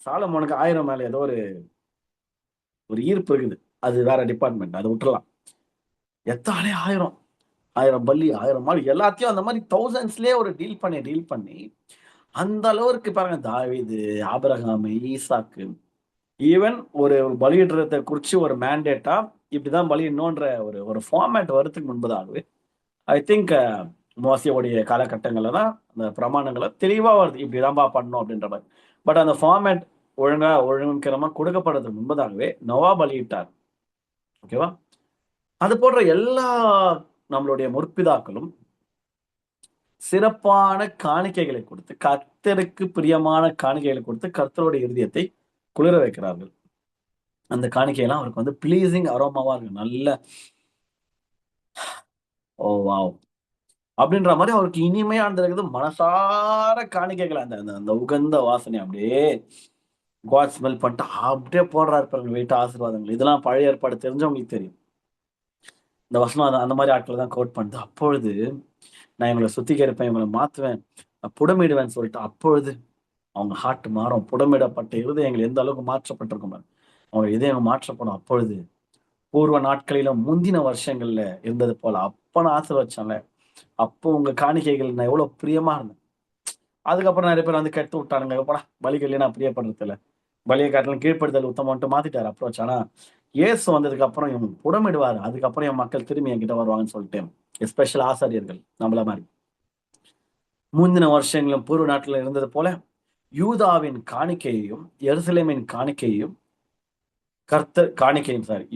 சாலமோனுக்கு 1000 மேல ஏதோ ஒரு ஒரு ஈர்ப்பு இருக்குது. அது வேற டிபார்ட்மெண்ட், அதை விட்டுறலாம். எத்தாலே 1000 பல்லி, 1000 மாடு, எல்லாத்தையும் அந்த மாதிரி தௌசண்ட்ஸ்லயே ஒரு டீல் பண்ணி அந்த அளவுக்கு பாருங்க. தாவீது, ஆபிரகாம், ஈசாக்கு, ஈவன் ஒரு பலியிடுறதை குறிச்சு ஒரு மேண்டேட்டா இப்படிதான் பலியிடணும்ன்ற ஒரு ஒரு ஃபார்மேட் வரதுக்கு முன்பதாகவே ஐ திங்க் மோசையோடைய காலகட்டங்கள்ல தான் அந்த பிரமாணங்களை தெளிவா வருது, இப்படிதான்பா பண்ணணும் அப்படின்ற மாதிரி. பட் அந்த ஃபார்மேட் ஒழுங்கமா கொடுக்கப்படுறதுக்கு முன்பதாகவே நோவா பலியிட்டார். ஓகேவா? அது போன்ற எல்லா நம்மளுடைய முற்பிதாக்களும் சிறப்பான காணிக்கைகளை கொடுத்து, கர்த்தருக்கு பிரியமான காணிக்கைகளை கொடுத்து கர்த்தருடைய இருதயத்தை குளிர வைக்கிறார்கள். அந்த காணிக்கையெல்லாம் அவருக்கு வந்து பிளீசிங் அரோமாவா இருக்கு. நல்ல ஓ வாவ் அப்படின்ற மாதிரி அவருக்கு இனிமையா இருந்திருக்குது. மனசார காணிக்கைகள், அந்த அந்த அந்த உகந்த வாசனை அப்படியே காட் ஸ்மெல் பண்ணிட்டு அப்படியே போடுறாரு பாருங்க வீட்டு ஆசீர்வாதங்கள். இதெல்லாம் பழைய ஏற்பாடு தெரிஞ்சவங்களுக்கு தெரியும். இந்த வசனம் அந்த மாதிரி ஆட்களை தான் கோட் பண்ணுது. அப்பொழுது நான் இவங்களை சுத்திகரிப்பேன், இவங்களை மாத்துவேன், புடமிடுவேன்னு சொல்லிட்டு அப்பொழுது அவங்க ஹார்ட் மாறும். புடமிடப்பட்ட இருதயங்கள் எந்த அளவுக்கு மாற்றப்பட்டிருக்கும், அவங்க இதயம் மாற்றப்படும். அப்பொழுது பூர்வ நாட்களிலும் முந்தின வருஷங்கள்ல இருந்தது போல அப்ப நான் ஆசீர்வச்சேன்ல, அப்போ உங்க காணிக்கைகள் நான் எவ்வளவு பிரியமா இருந்தேன். அதுக்கப்புறம் நிறைய பேர் வந்து கெடுத்து விட்டானுங்க. போடா, பலிகள் நான் பிரியப்படுறது இல்லை, பலியை காட்டிலும் கீழ்ப்படுதல் உத்தமன்ட்டு மாத்திட்டாரு அப்ரோச். ஆனா இயேசு வந்ததுக்கு அப்புறம் இவங்க புடமிடுவாரு. அதுக்கப்புறம் என் மக்கள் திரும்பி என்கிட்ட வருவாங்கன்னு சொல்லிட்டு எஸ்பெஷல் ஆசாரியர்கள் நம்மள மாதிரி முந்தின வருஷங்களும் பூர்வ நாட்டில் இருந்தது போல யூதாவின் காணிக்கையையும் எருசலேமின் காணிக்கையையும்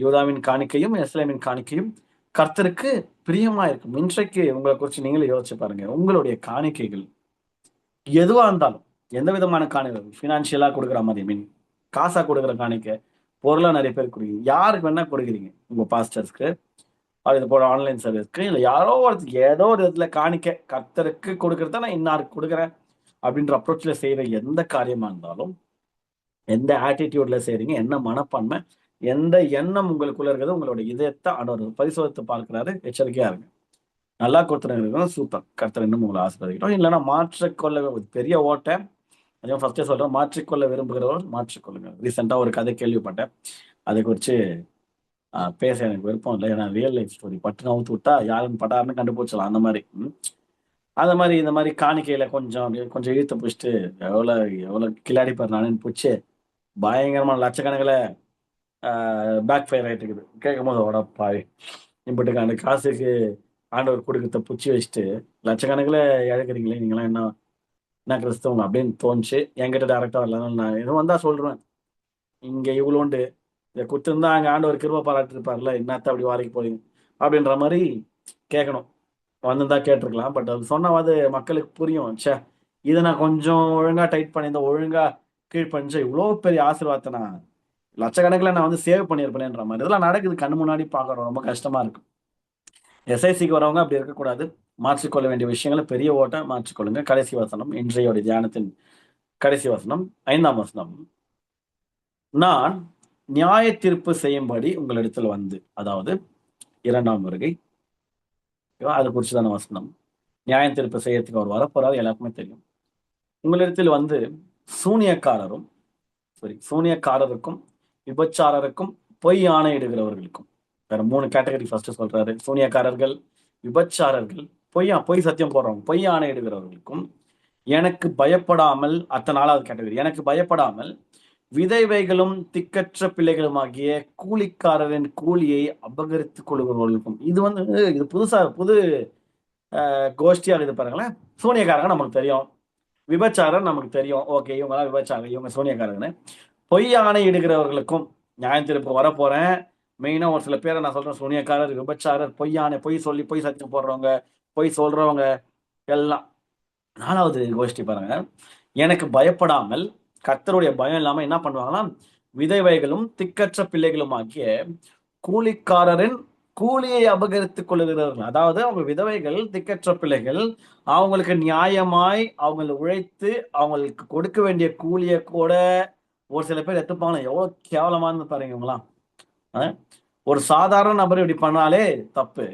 யூதாவின் காணிக்கையும் எருசலேமின் காணிக்கையும் கர்த்தருக்கு பிரியமா இருக்கும். இன்றைக்கு உங்களை குறிச்சு நீங்களே யோசிச்சு பாருங்க. உங்களுடைய காணிக்கைகள் எதுவா இருந்தாலும், எந்த விதமான காணிக்கை, பினான்சியலா கொடுக்குற மாதிரி, மீன் காசா கொடுக்குற காணிக்கை, பொருளா நிறைய பேர் கொடுக்குறீங்க. யாருக்கு வேணா கொடுக்குறீங்க, உங்க பாஸ்டர்ஸ்க்கு, அது போல ஆன்லைன் சர்வீஸ்க்கு, இல்லை யாரோ ஒருத்தருக்கு ஏதோ ஒரு இடத்துல காணிக்க கர்த்தருக்கு கொடுக்கறத நான் இன்னாருக்கு கொடுக்குறேன் அப்படின்ற அப்ரோச்ல செய்யற எந்த காரியமா இருந்தாலும், எந்த ஆட்டிடியூட்ல செய்றீங்க, என்ன மனப்பான்மை, எந்த எண்ணம் உங்களுக்குள்ள இருக்கிறது, உங்களோட இதயத்தை ஆண்டவர் பரிசோதித்து பார்க்கிறாரு. எச்சரிக்கையா இருங்க. நல்லா கொடுத்துருங்க, சூப்பர், கர்த்தர் இன்னும் உங்களை ஆசீர்வதிக்கட்டும். இல்லைன்னா மாற்றிக்கொள்ள பெரிய ஓட்டை. அதையும் ஃபர்ஸ்டே சொல்றேன், மாற்றிக்கொள்ள விரும்புகிறவர் மாற்றிக்கொள்ளுங்க. ரீசெண்டா ஒரு கதை கேள்விப்பட்டேன், அதை குறித்து பேச எனக்கு விருப்பம் இல்லை. ஏன்னா ரியல் லைஃப் ஸ்டோரி, பட்டுன்னு அவுத்து விட்டா யாருன்னு பட்டாருன்னு கண்டுபிடிச்சலாம். அந்த மாதிரி அந்த மாதிரி இந்த மாதிரி காணிக்கையில கொஞ்சம் அப்படியே கொஞ்சம் இழுத்து பிடிச்சிட்டு எவ்வளவு கிளாடி பாரு நானு பிடிச்சி பயங்கரமான லட்சக்கணக்கில் பேக் ஃபயர் ஆயிட்டு இருக்குது. கேட்கும் போது உடப்பாய் இப்பட்டுக்கான காசுக்கு ஆண்டவர் கொடுக்கத்த புடிச்சு வச்சுட்டு லட்சக்கணக்கில் இழக்கிறீங்களே நீங்களாம் என்ன என்ன கிறிஸ்தவங்க அப்படின்னு தோணுச்சு. என்கிட்ட டேரக்டா வரல, நான் எதுவும் வந்தா சொல்றேன். இங்க இவ்வளோண்டு இதை கொடுத்துருந்தா அங்க ஆண்டவர் கிருபை பாராட்டிருப்பார்ல, என்னத்த அப்படி வாரிக்கு போறீங்க அப்படின்ற மாதிரி கேட்கணும். வந்திருந்தா கேட்டிருக்கலாம். பட் அது சொன்னாவது மக்களுக்கு புரியும். ச்சே, இதை நான் கொஞ்சம் ஒழுங்கா டைட் பண்ணியிருந்தேன், ஒழுங்கா கீழ் பண்ணிச்சு இவ்வளோ பெரிய ஆசீர்வாதத்தை நான் லட்சக்கணக்கில் நான் வந்து சேவ் பண்ணியிருப்பேன்ற மாதிரி இதெல்லாம் நடக்குது, கண்ணு முன்னாடி பார்க்குறோம். ரொம்ப கஷ்டமா இருக்கு. எஸ்ஐசிக்கு வரவங்க அப்படி இருக்கக்கூடாது. மாற்றிக்கொள்ள வேண்டிய விஷயங்களை பெரிய ஓட்ட மாற்றிக்கொள்ளுங்க. கடைசி வசனம், இன்றைய தியானத்தின் கடைசி வசனம், 5ஆம் வசனம். நான் நியாய தீர்ப்பு செய்யும்படி உங்களிடத்தில் வந்து, அதாவது 2ஆம் வருகை, அது குறிச்சுதான வசனம். நியாய தீர்ப்பு செய்யறதுக்கு அவர் வரப்போறாரு, எல்லாருக்குமே தெரியும். உங்களிடத்தில் வந்து சூனியக்காரரும் சூனியக்காரருக்கும் விபச்சாரருக்கும் பொய் ஆணையிடுகிறவர்களுக்கும், வேற 3 கேட்டகரி ஃபர்ஸ்ட் சொல்றாரு. சூனியக்காரர்கள், விபச்சாரர்கள், பொய் சத்தியம் போடுறவங்க, பொய் ஆணையிடுகிறவர்களுக்கும், எனக்கு பயப்படாமல், அத்தனை 4வது கேட்டகரி, எனக்கு பயப்படாமல் விதைவைகளும் திக்கற்ற பிள்ளைகளுமாகிய கூலிக்காரரின் கூலியை அபகரித்துக் கொள்கிறவர்களுக்கும். இது வந்து இது புது கோஷ்டியாக இது பாருங்களேன். சூனியக்காரங்க நமக்கு தெரியும், விபச்சாரம் நமக்கு தெரியும். ஓகே, இவங்கெல்லாம் விபச்சாரம், இவங்க சூனியக்காரங்கன்னு. பொய் ஆணையிடுகிறவர்களுக்கும் நியாயம் தீர்ப்பு வரப்போறேன். மெயினா ஒரு சில பேரை நான் சொல்றேன், சூனியக்காரர், விபச்சாரர், பொய் சொல்லி பொய் சத்தியம் போடுறவங்க, பொய் சொல்றவங்க எல்லாம். 4வது கோஷ்டி பாருங்க. எனக்கு பயப்படாமல், கர்த்தருடைய பயம் இல்லாம என்ன பண்ணுவாங்கன்னா, விதைவைகளும் திக்கற்ற பிள்ளைகளும் ஆகிய கூலிக்காரரின் கூலியை அபகரித்துக் கொள்ளுகிறவர்கள். அதாவது அவங்க விதவைகள், திக்கற்ற பிள்ளைகள், அவங்களுக்கு நியாயமாய் அவங்களை உழைத்து அவங்களுக்கு கொடுக்க வேண்டிய கூலியை கூட ஒரு சில பேர் எடுத்துப்பாங்க. எவ்வளவு கேவலமானு பாருங்க இவங்களாம். ஒரு சாதாரண நபர் இப்படி பண்ணாலே தப்பு.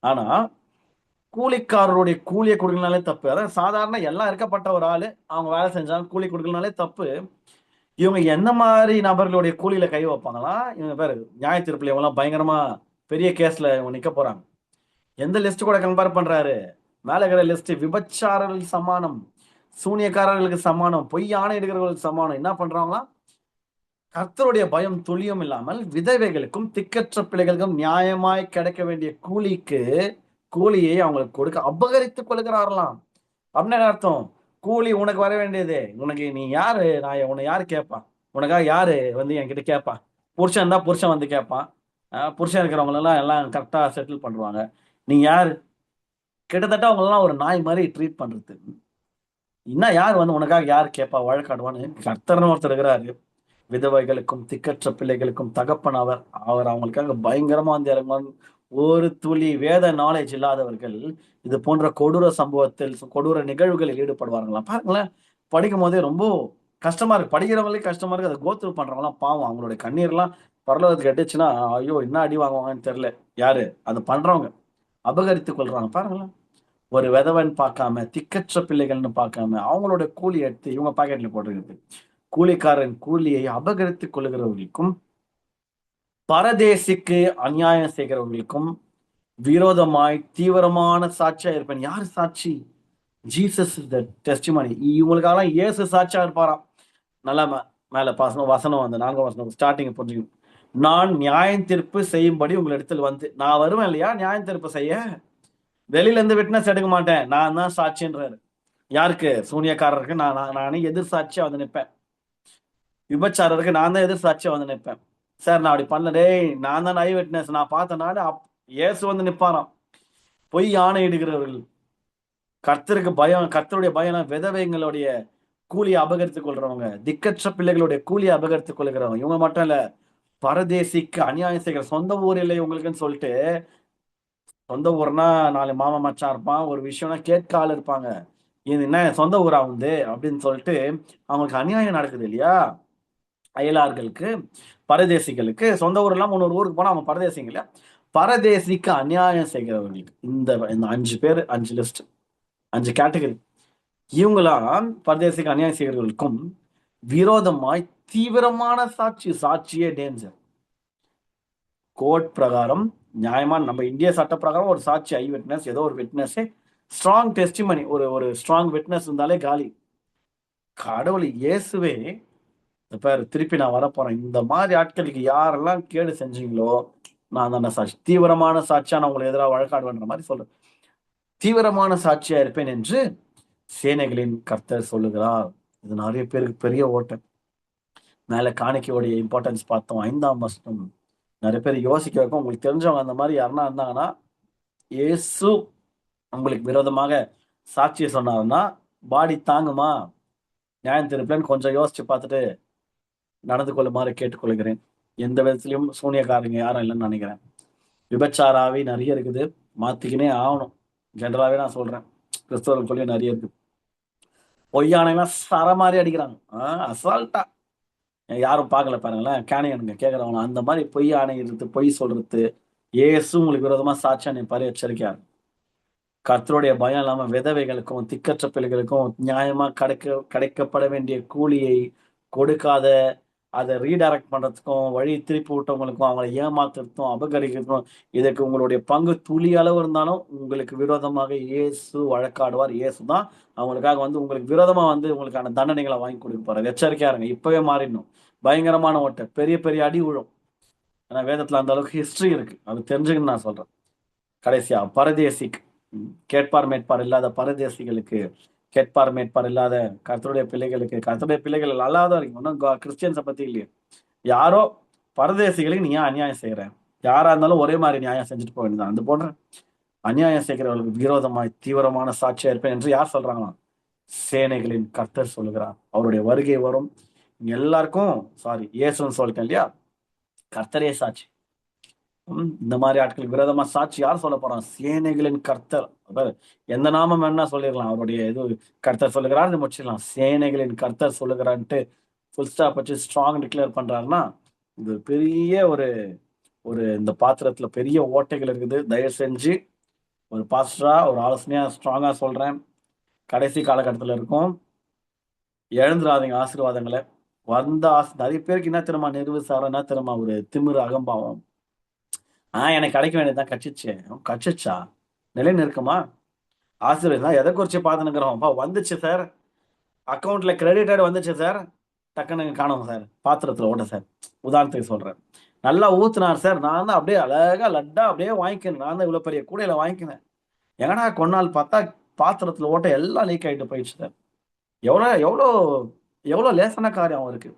ஆனா கூலிக்காரருடைய கூலியை கொடுக்கலனாலே தப்பு. அதாவது சாதாரண எல்லாம் இருக்கப்பட்ட ஒரு ஆளு அவங்க வேலை செஞ்சாலும் கூலி கொடுக்கலனாலே தப்பு. இவங்க எந்த மாதிரி நபர்களுடைய கூலியில கை வைப்பாங்களா? இவங்க பேரு நியாய தீர்ப்புல இவங்கெல்லாம் பயங்கரமா பெரிய கேஸ்ல இவங்க நிக்க போறாங்க. எந்த லிஸ்ட் கூட கம்பேர் பண்றாரு? மேல இருக்கிற லிஸ்ட் விபச்சாரர்களுக்கு சமானம், சூனியக்காரர்களுக்கு சமானம், பொய் ஆணையிடுகிறவர்களுக்கு சமானம். என்ன பண்றாங்களா? கர்த்தருடைய பயம் துளியும் இல்லாமல் விதவைகளுக்கும் திக்கற்ற பிள்ளைகளுக்கும் நியாயமாய் கிடைக்க வேண்டிய கூலியை அவங்களுக்கு கொடுக்க அபகரித்துக் கொள்கிறாரலாம். அப்படின்னு அர்த்தம். கூலி உனக்கு வர வேண்டியது. உனக்கு நீ யாரு? நான் உன்னை யாரு கேட்பான்? உனக்காக யாரு வந்து என்கிட்ட கேட்பான்? புருஷன் தான் புருஷன் வந்து கேட்பான். புருஷன் இருக்கிறவங்களெல்லாம் எல்லாம் கரெக்டா செட்டில் பண்ணுவாங்க. நீ யாரு? கிட்டத்தட்ட அவங்களெல்லாம் ஒரு நாய் மாதிரி ட்ரீட் பண்றது. இன்னும் யார் வந்து உனக்காக யார் கேட்பா, வழக்காடுவான்னு கர்த்தர்னு ஒருத்தர் இருக்கிறாரு. விதவைகளுக்கும் திக்கற்ற பிள்ளைகளுக்கும் தகப்பன் அவர். அவங்களுக்காக பயங்கரமா வந்து இறங்குவான். ஒரு துளி வேத நாலேஜ் இல்லாதவர்கள் இது போன்ற கொடூர சம்பவத்தில், கொடூர நிகழ்வுகளில் ஈடுபடுவார்களாம். பாருங்களேன், படிக்கும் போதே ரொம்ப கஷ்டமா இருக்கு. படிக்கிறவங்களே கஷ்டமா இருக்கு. அதை கோத்ரூ பண்றவங்களாம் பாவம். அவங்களுடைய கண்ணீர்லாம் பரலோகத்துக்கு எட்டுச்சுன்னா ஐயோ என்ன அடி வாங்குவாங்கன்னு தெரியல. யாரு அது பண்றவங்க? அபகரித்துக் கொள்றாங்க. பாருங்களேன், ஒரு விதவன் பார்க்காம, திக்கற்ற பிள்ளைகள்னு பார்க்காம அவங்களோட கூலி எடுத்து இவங்க பாக்கெட்ல போட்டுருக்கு. கூலிக்காரன் கூலியை அபகரித்துக் கொள்கிறவர்களுக்கும், பரதேசிக்கு அநியாயம் செய்கிறவர்களுக்கும் விரோதமாய் தீவிரமான சாட்சியா இருப்பேன். யார் சாட்சி? Jesus is the testimony. இவங்களுக்கெல்லாம் இயேசு சாட்சியா இருப்பாராம். நல்லா மேல வசனம் வந்து 4ஆம் வசனம் ஸ்டார்டிங் புரிஞ்சுக்கணும். நான் நியாயம் தீர்ப்பு செய்யும்படி உங்களிடத்தில் வந்து, நான் வருவேன் இல்லையா நியாயம் தீர்ப்பு செய்ய. வெளியில இருந்து விட்னஸ் எடுக்க மாட்டேன், நான் தான் சாட்சின்றாரு. யாருக்கு? சூனியக்காரருக்கு நானே எதிர் சாட்சியா வந்து நிற்பேன். விபச்சாரருக்கு நான் தான் எதிர் சாட்சியா வந்து நிற்பேன். சார் நான் அப்படி பண்ணல, டேய் நான் தான் ஐ விட்னஸ், நான் பார்த்தனால இயேசு வந்து நிப்பாராம். பொய் ஆணையிடுகிறவர்கள், கர்த்தருடைய பயம், விதவைங்களுடைய கூலியை அபகரித்துக் கொள்றவங்க, திக்கற்ற பிள்ளைகளுடைய கூலியை அபகரித்துக் கொள்கிறவங்க. இவங்க மட்டும் இல்ல, பரதேசிக்கு அநியாயம் செய்கிற, சொந்த ஊர் இல்லை உங்களுக்குன்னு சொல்லிட்டு, சொந்த ஊர்னா 4 மாமா மச்சான் இருப்பான், ஒரு விஷயம்னா கேட்க ஆள் இருப்பாங்க. இது என்ன சொந்த ஊரா வந்து அப்படின்னு சொல்லிட்டு அவங்களுக்கு அநியாயம் நடக்குது இல்லையா? அயலார்களுக்கு, பரதேசிகளுக்கு. சொந்த ஊர் எல்லாம் இன்னொரு ஊருக்கு போனா அவன் பரதேசிங்க இல்லையா? பரதேசிக்கு அநியாயம் செய்கிறவர்களுக்கு இந்த 5 பேர், 5 லிஸ்ட், 5 கேட்டகரி. இவங்களாம் பரதேசிக்கு அநியாயம் செய்கிறவர்களுக்கும் விரோதமாய் தீவிரமான சாட்சியே டேஞ்சர். கோர்ட் பிரகாரம் நியாயமா நம்ம இந்திய சட்ட பிரகாரம் ஒரு சாட்சி, ஐ விட்னஸ், ஏதோ ஒரு விட்னஸ், ஸ்ட்ராங் டெஸ்டிமனி, ஒரு ஸ்ட்ராங் விட்னஸ் இருந்தாலே காலி. கடவுள் இயேசுவே பேர் திருப்பி நான் வரப்போறேன், இந்த மாதிரி ஆட்களுக்கு யாரெல்லாம் கேடு செஞ்சீங்களோ நான் தானே சாட்சி, தீவிரமான சாட்சியா நான் உங்களை எதிராக வழக்காடுவேன்ற மாதிரி சொல்றேன். தீவிரமான சாட்சியா இருப்பேன் என்று சேனைகளின் கர்த்தர் சொல்லுகிறார். இது நிறைய பேருக்கு பெரிய ஓட்டம். மேல காணிக்கையோடைய இம்பார்ட்டன்ஸ் பார்த்தோம். 5ஆம் வசனம் நிறைய பேர் யோசிக்க வைக்கும். உங்களுக்கு தெரிஞ்சவங்க அந்த மாதிரி யாருன்னா இருந்தாங்கன்னா, இயேசு உங்களுக்கு விரோதமாக சாட்சியை சொன்னாருன்னா பாடி தாங்குமா, நியாயம் திருப்பலன்னு கொஞ்சம் யோசிச்சு பார்த்துட்டு நடந்து கொள்ளுமாறு கேட்டுக்கொள்கிறேன். எந்த விதத்திலையும் சூனியக்காரங்க யாரும் இல்லைன்னு நினைக்கிறேன். விபச்சாராவி நிறைய இருக்குது, மாத்திக்கினே ஆகணும். ஜென்ரலாவே நான் சொல்றேன், கிறிஸ்தவர்களுக்குள்ளேயும் நிறைய இருக்கு. பொய்யானைலாம் சர மாதிரி அடிக்கிறாங்க, அசால்ட்டா. யாரும் பார்க்கல பாருங்களேன், கேனையனுங்க கேட்கறவங்க அந்த மாதிரி பொய் ஆணையிறது, பொய் சொல்றது. ஏசு உங்களுக்கு விரோதமா சாட்சியா நிற்பாரு, எச்சரிக்கையா. கர்த்தருடைய பயம் இல்லாம விதவைகளுக்கும் திக்கற்ற பிள்ளைகளுக்கும் நியாயமா கிடைக்கப்பட வேண்டிய கூலியை கொடுக்காத, அதை ரீடைரக்ட் பண்றதுக்கும் வழி திருப்பி விட்டவங்களுக்கும் அவங்களை ஏமாத்துறதுக்கும் அபகரிக்கிறதுக்கும் இதுக்கு உங்களுடைய பங்கு துளி அளவு இருந்தாலும் உங்களுக்கு விரோதமாக இயேசு வழக்காடுவார். இயேசு தான் அவங்களுக்காக வந்து உங்களுக்கு விரோதமா வந்து உங்களுக்கான தண்டனைகளை வாங்கி கொடுக்க போறாரு. எச்சரிக்கையா இருங்க, இப்பவே மாறிடணும். பயங்கரமான ஓட்டை, பெரிய பெரிய அடி விழும். ஏன்னா வேதத்துல அந்த அளவுக்கு ஹிஸ்டரி இருக்கு, அது தெரிஞ்சுக்கன்னு நான் சொல்றேன். கடைசியா பரதேசிக்கு, கேட்பார் மேட்பார் இல்லாத பரதேசிகளுக்கு, கேட்பார் மேட்பார் இல்லாத கர்த்தருடைய பிள்ளைகளுக்கு, கர்த்தருடைய பிள்ளைகள் அல்லாத வரைக்கும் ஒன்றும் கிறிஸ்டியன்ஸை பத்தி இல்லையே, யாரோ பரதேசிகளுக்கு நீ ஏன் அநியாயம் செய்யற? யாரா இருந்தாலும் ஒரே மாதிரி நியாயம் செஞ்சுட்டு போக வேண்டியதான். அது போன்ற அநியாயம் செய்கிறவர்களுக்கு விரோதமாய் தீவிரமான சாட்சியா இருப்பேன் என்று யார் சொல்றாங்களா? சேனைகளின் கர்த்தர் சொல்லுகிறார். அவருடைய வருகை வரும். எல்லாருக்கும் இயேசுன்னு சொல்லிட்டேன் இல்லையா, கர்த்தரே சாட்சி. இந்த மாதிரி ஆட்களுக்கு விரோதமா சாட்சி யார் சொல்ல போறான்? சேனைகளின் கர்த்தர். எந்த நாமம் வேணா சொல்லிடலாம், அவருடைய இது கர்த்தர் சொல்லுகிறான்னு முடிச்சிடலாம். சேனைகளின் கர்த்தர் சொல்லுகிறான்ட்டு ஃபுல் ஸ்டாப் வச்சு ஸ்ட்ராங் டிக்ளேர் பண்றாருன்னா, இது பெரிய ஒரு ஒரு இந்த பாத்திரத்துல பெரிய ஓட்டைகள் இருக்குது. தயவு செஞ்சு ஒரு பாஸ்டரா ஒரு ஆலோசனையா ஸ்ட்ராங்கா சொல்றேன், கடைசி காலகட்டத்துல இருக்கும். எழுந்துராதீங்க ஆசீர்வாதங்களை. வந்த நிறைய பேருக்கு என்ன தெரியுமா நிர்விசாரம், என்ன தெரியுமா ஒரு திமிரு அகம்பாவம். எனக்கு கிடைக்க வேண்டியதுதான், கட்சிச்சா நிலை நிற்குமா? ஆசீர்வாதம் எதை குறிச்சு பார்த்துனுக்குறோம்ப்பா? வந்துச்சு சார், அக்கௌண்ட்ல கிரெடிட்டட் வந்துச்சு சார், டக்குன்னு காணும் சார், பாத்திரத்துல ஓட்ட சார். உதாரணத்துக்கு சொல்றேன், நல்லா ஊத்துனார் சார், நான் தான் அப்படியே அழகா லட்டா அப்படியே வாங்கிக்கணும், நான் தான் இவ்வளவு பெரிய கூடையில வாங்கிக்கினேன். எங்கடா கொண்டால் பார்த்தா பாத்திரத்துல ஓட்ட எல்லாம் லீக் ஆகிட்டு போயிடுச்சு சார். எவ்வளோ எவ்வளோ எவ்வளோ லேசான காரியம் அவருக்கு.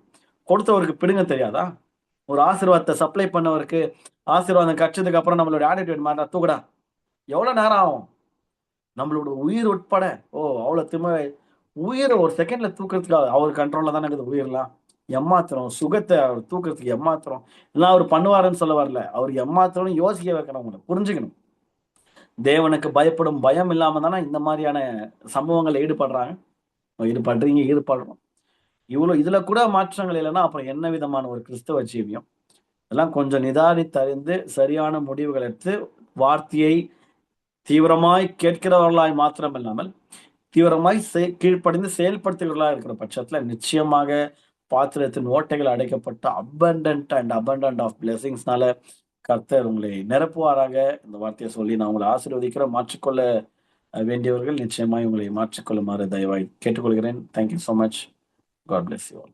கொடுத்தவருக்கு பிடுங்க தெரியாதா? ஒரு ஆசீர்வாதத்தை சப்ளை பண்ணவருக்கு ஆசீர்வாதம் கிடைச்சதுக்கு அப்புறம் நம்மளோட ஆட்டிடியூட் மாட்டா தூக்குடா, எவ்வளவு நேரம் ஆகும்? நம்மளோட உயிர் உட்பட அவ்வளவு திமிரை, உயிரை ஒரு செகண்ட்ல தூக்குறதுக்கு அவர் கண்ட்ரோல்ல தானே இருக்குது. உயிரெல்லாம் ஏமாத்திரம், சுகத்தை அவர் தூக்குறதுக்கு ஏமாத்திரம் எல்லாம் அவர் பண்ணுவாருன்னு சொல்ல வரல, அவர் ஏமாத்திரம் யோசிக்க வைக்கணும். உங்களை புரிஞ்சுக்கணும். தேவனுக்கு பயப்படும் பயம் இல்லாம தானே இந்த மாதிரியான சம்பவங்கள் ஈடுபடுறாங்க. ஈடுபடுறோம். இதுல கூட மாற்றங்கள் இல்லைன்னா அப்புறம் என்ன விதமான ஒரு கிறிஸ்தவ ஜீவியம்? இதெல்லாம் கொஞ்சம் நிதானித்தறிந்து சரியான முடிவுகள் எடுத்து வார்த்தையை தீவிரமாய் கேட்கிறவர்களாய் மாத்திரம் இல்லாமல் தீவிரமாய் கீழ்ப்படிந்து செயல்படுத்துகிறவர்களாக இருக்கிற பட்சத்துல நிச்சயமாக பாத்திரத்தின் ஓட்டைகள் அடைக்கப்பட்ட abundant ஆஃப் பிளெஸிங்ஸ்னால கர்த்தர் உங்களை நிரப்புவாராக. இந்த வார்த்தையை சொல்லி நான் உங்களை ஆசீர்வதிக்கிற மாற்றிக்கொள்ள வேண்டியவர்கள் நிச்சயமாய் உங்களை மாற்றிக்கொள்ளுமாறு தயவாய் கேட்டுக்கொள்கிறேன். Thank you so much. God bless you all.